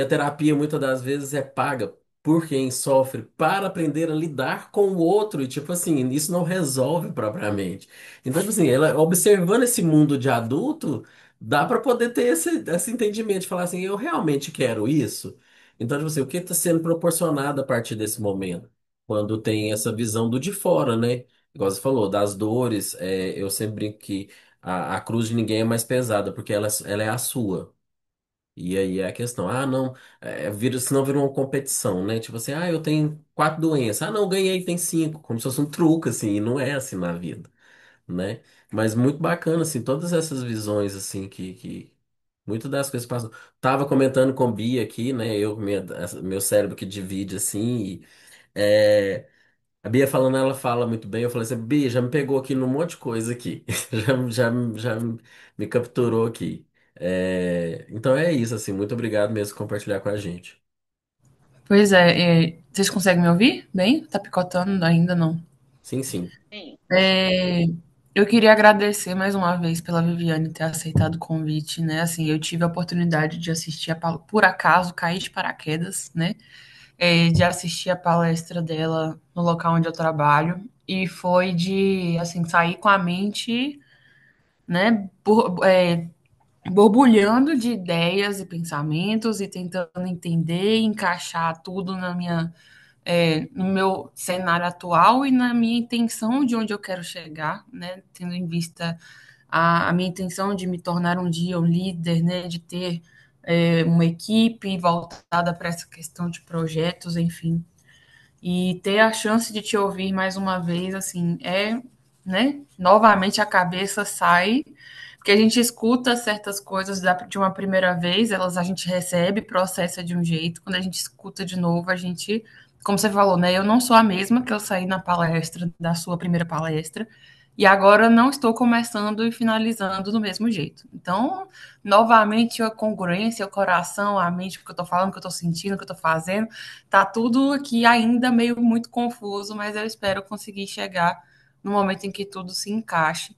a terapia muitas das vezes é paga por quem sofre para aprender a lidar com o outro, e tipo assim, isso não resolve propriamente. Então, tipo assim, ela observando esse mundo de adulto. Dá para poder ter esse entendimento, de falar assim, eu realmente quero isso. Então, tipo assim, o que está sendo proporcionado a partir desse momento? Quando tem essa visão do de fora, né? Igual você falou, das dores, eu sempre brinco que a cruz de ninguém é mais pesada, porque ela é a sua. E aí é a questão, não, senão vira uma competição, né? Tipo assim, eu tenho 4 doenças. Não, ganhei, tem 5, como se fosse um truque, assim, e não é assim na vida, né? Mas muito bacana, assim, todas essas visões, assim, que muitas das coisas passam. Tava comentando com Bia aqui, né? Meu cérebro que divide, assim, é, a Bia falando, ela fala muito bem. Eu falei assim, Bia, já me pegou aqui num monte de coisa aqui. Já me capturou aqui. Então é isso, assim, muito obrigado mesmo por compartilhar com a gente. Pois é, vocês conseguem me ouvir bem? Tá picotando? Ainda não. Sim, sim. Sim, É, eu queria agradecer mais uma vez pela Viviane ter aceitado o convite, né? Assim, eu tive a oportunidade de assistir por acaso, caí de paraquedas, né? de assistir a palestra dela no local onde eu trabalho e foi de assim sair com a mente, né, borbulhando de ideias e pensamentos e tentando entender e encaixar tudo no meu cenário atual e na minha intenção de onde eu quero chegar, né? Tendo em vista a minha intenção de me tornar um dia um líder, né? De ter uma equipe voltada para essa questão de projetos, enfim. E ter a chance de te ouvir mais uma vez, assim, né? Novamente a cabeça sai, porque a gente escuta certas coisas de uma primeira vez, elas a gente recebe, processa de um jeito, quando a gente escuta de novo, a gente, como você falou, né? Eu não sou a mesma que eu saí na palestra, da sua primeira palestra, e agora não estou começando e finalizando do mesmo jeito. Então, novamente, a congruência, o coração, a mente, o que eu estou falando, o que eu estou sentindo, o que eu estou fazendo, tá tudo aqui ainda meio muito confuso, mas eu espero conseguir chegar no momento em que tudo se encaixe.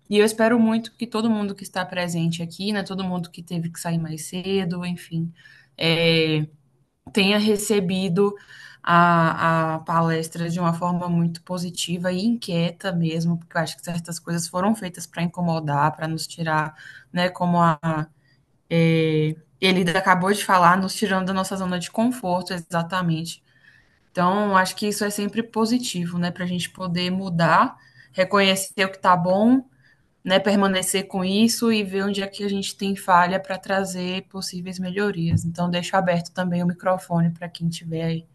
E eu espero muito que todo mundo que está presente aqui, né, todo mundo que teve que sair mais cedo, enfim, é, tenha recebido a palestra de uma forma muito positiva e inquieta mesmo, porque eu acho que certas coisas foram feitas para incomodar, para nos tirar, né, como ele acabou de falar, nos tirando da nossa zona de conforto, exatamente. Então, acho que isso é sempre positivo, né, para a gente poder mudar, reconhecer o que está bom, né, permanecer com isso e ver onde é que a gente tem falha para trazer possíveis melhorias. Então, deixo aberto também o microfone para quem tiver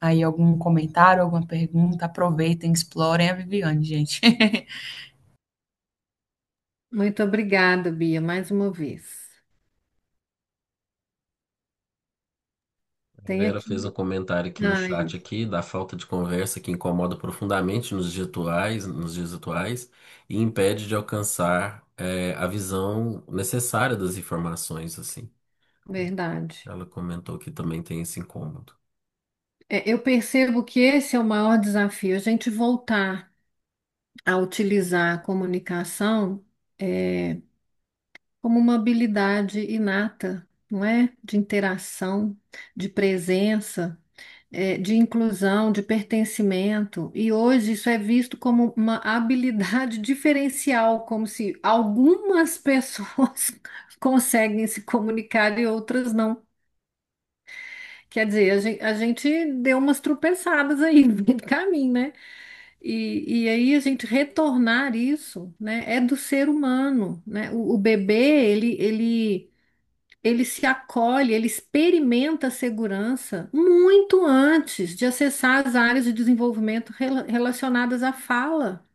aí algum comentário, alguma pergunta, aproveitem, explorem a Viviane, gente. Muito obrigada, Bia, mais uma vez. A Tem Vera fez aqui. um comentário aqui no Ai, chat aqui da falta de conversa que incomoda profundamente nos dias atuais e impede de alcançar a visão necessária das informações, assim. verdade. Ela comentou que também tem esse incômodo. Eu percebo que esse é o maior desafio, a gente voltar a utilizar a comunicação como uma habilidade inata, não é? De interação, de presença, de inclusão, de pertencimento. E hoje isso é visto como uma habilidade diferencial, como se algumas pessoas conseguem se comunicar e outras não. Quer dizer, a gente deu umas tropeçadas aí no meio do caminho, né? E aí a gente retornar isso, né, é do ser humano, né? O bebê, ele se acolhe, ele experimenta a segurança muito antes de acessar as áreas de desenvolvimento relacionadas à fala,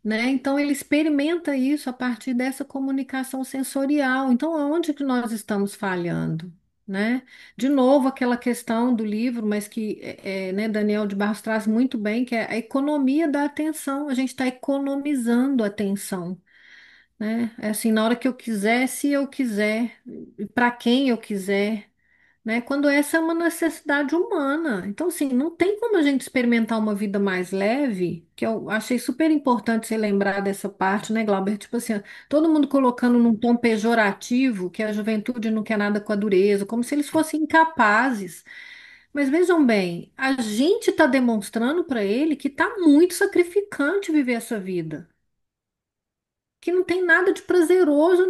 né? Então ele experimenta isso a partir dessa comunicação sensorial. Então, aonde que nós estamos falhando, né? De novo, aquela questão do livro, mas que né, Daniel de Barros traz muito bem, que é a economia da atenção. A gente está economizando atenção, né? É assim, na hora que eu quiser, se eu quiser, para quem eu quiser, né? Quando essa é uma necessidade humana. Então, assim, não tem como a gente experimentar uma vida mais leve, que eu achei super importante você lembrar dessa parte, né, Glauber? Tipo assim, todo mundo colocando num tom pejorativo que a juventude não quer nada com a dureza, como se eles fossem incapazes. Mas vejam bem, a gente está demonstrando para ele que está muito sacrificante viver essa vida, que não tem nada de prazeroso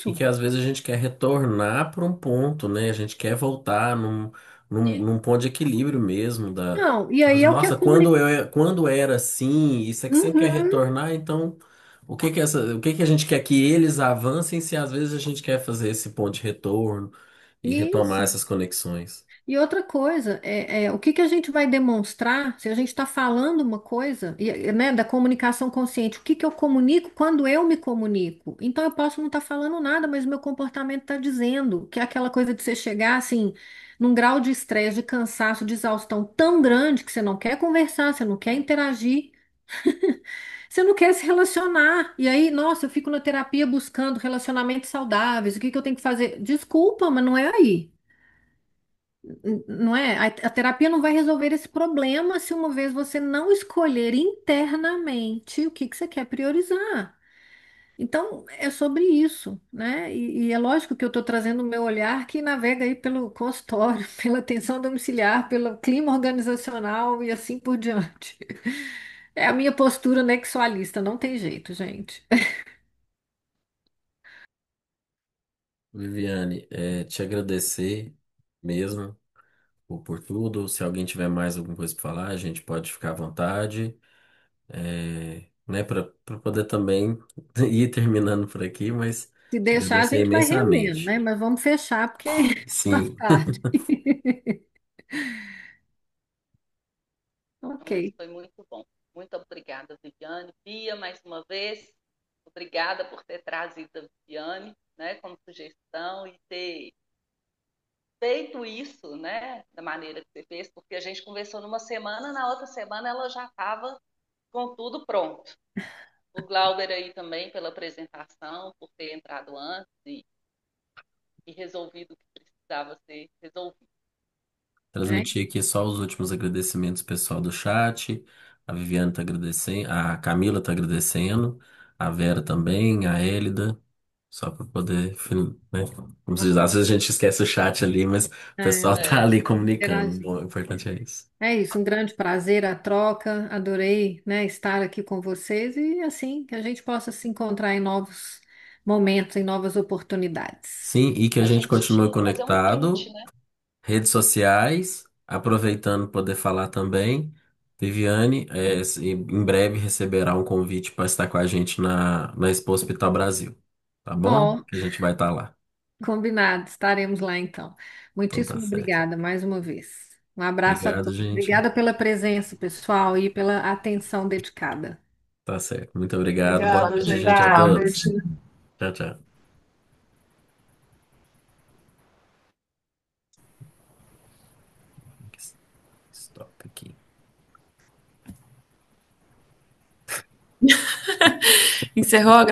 E nisso. que às vezes a gente quer retornar para um ponto, né? A gente quer voltar num ponto de equilíbrio mesmo da. Não, e Tipo aí assim, é o que a nossa, quando era assim, isso é que você quer Uhum, retornar, então o que que a gente quer que eles avancem se às vezes a gente quer fazer esse ponto de retorno e retomar isso. essas conexões? E outra coisa, o que que a gente vai demonstrar se a gente está falando uma coisa, né, da comunicação consciente? O que que eu comunico quando eu me comunico? Então eu posso não estar falando nada, mas o meu comportamento está dizendo que é aquela coisa de você chegar assim, num grau de estresse, de cansaço, de exaustão tão grande que você não quer conversar, você não quer interagir, você não quer se relacionar. E aí, nossa, eu fico na terapia buscando relacionamentos saudáveis. O que que eu tenho que fazer? Desculpa, mas não é aí. Não é? A terapia não vai resolver esse problema se uma vez você não escolher internamente o que que você quer priorizar. Então, é sobre isso, né? E é lógico que eu estou trazendo o meu olhar que navega aí pelo consultório, pela atenção domiciliar, pelo clima organizacional e assim por diante. É a minha postura nexualista, não tem jeito, gente. Viviane, te agradecer mesmo por tudo. Se alguém tiver mais alguma coisa para falar, a gente pode ficar à vontade, né, para poder também ir terminando por aqui, mas Se te deixar, a agradecer gente vai rendendo, imensamente. né? Mas vamos fechar, porque faz Sim, parte. Não, Ok. mas foi muito bom. Muito obrigada, Viviane. Bia, mais uma vez, obrigada por ter trazido a Viviane, né, como sugestão e ter feito isso, né, da maneira que você fez, porque a gente conversou numa semana, na outra semana ela já estava com tudo pronto. O Glauber aí também pela apresentação, por ter entrado antes e resolvido o que precisava ser resolvido. Né? transmitir aqui só os últimos agradecimentos pessoal do chat. A Viviane está agradecendo, a Camila está agradecendo, a Vera também, a Hélida. Só para poder, né? Como se diz, às vezes a gente esquece o chat ali, mas o É, pessoal tá É, ali comunicando. interagir. Bom, o importante é isso. É isso, um grande prazer a troca. Adorei, né, estar aqui com vocês e assim que a gente possa se encontrar em novos momentos, em novas oportunidades. Sim, e que a a gente gente continue tinha que fazer um print, conectado, né? redes sociais, aproveitando poder falar também. Viviane, em breve receberá um convite para estar com a gente na Expo Hospital Brasil, tá bom? Ó, Que a gente vai estar lá. combinado, estaremos lá então. Então tá Muitíssimo certo. obrigada mais uma vez. Um abraço a Obrigado, todos. gente. Obrigada pela presença, pessoal, e pela atenção dedicada. Tá certo. Muito obrigado. Boa Obrigada, noite, gente. gente, a Boa todos. noite. Tchau, tchau. Stop aqui. Encerrou a gravação?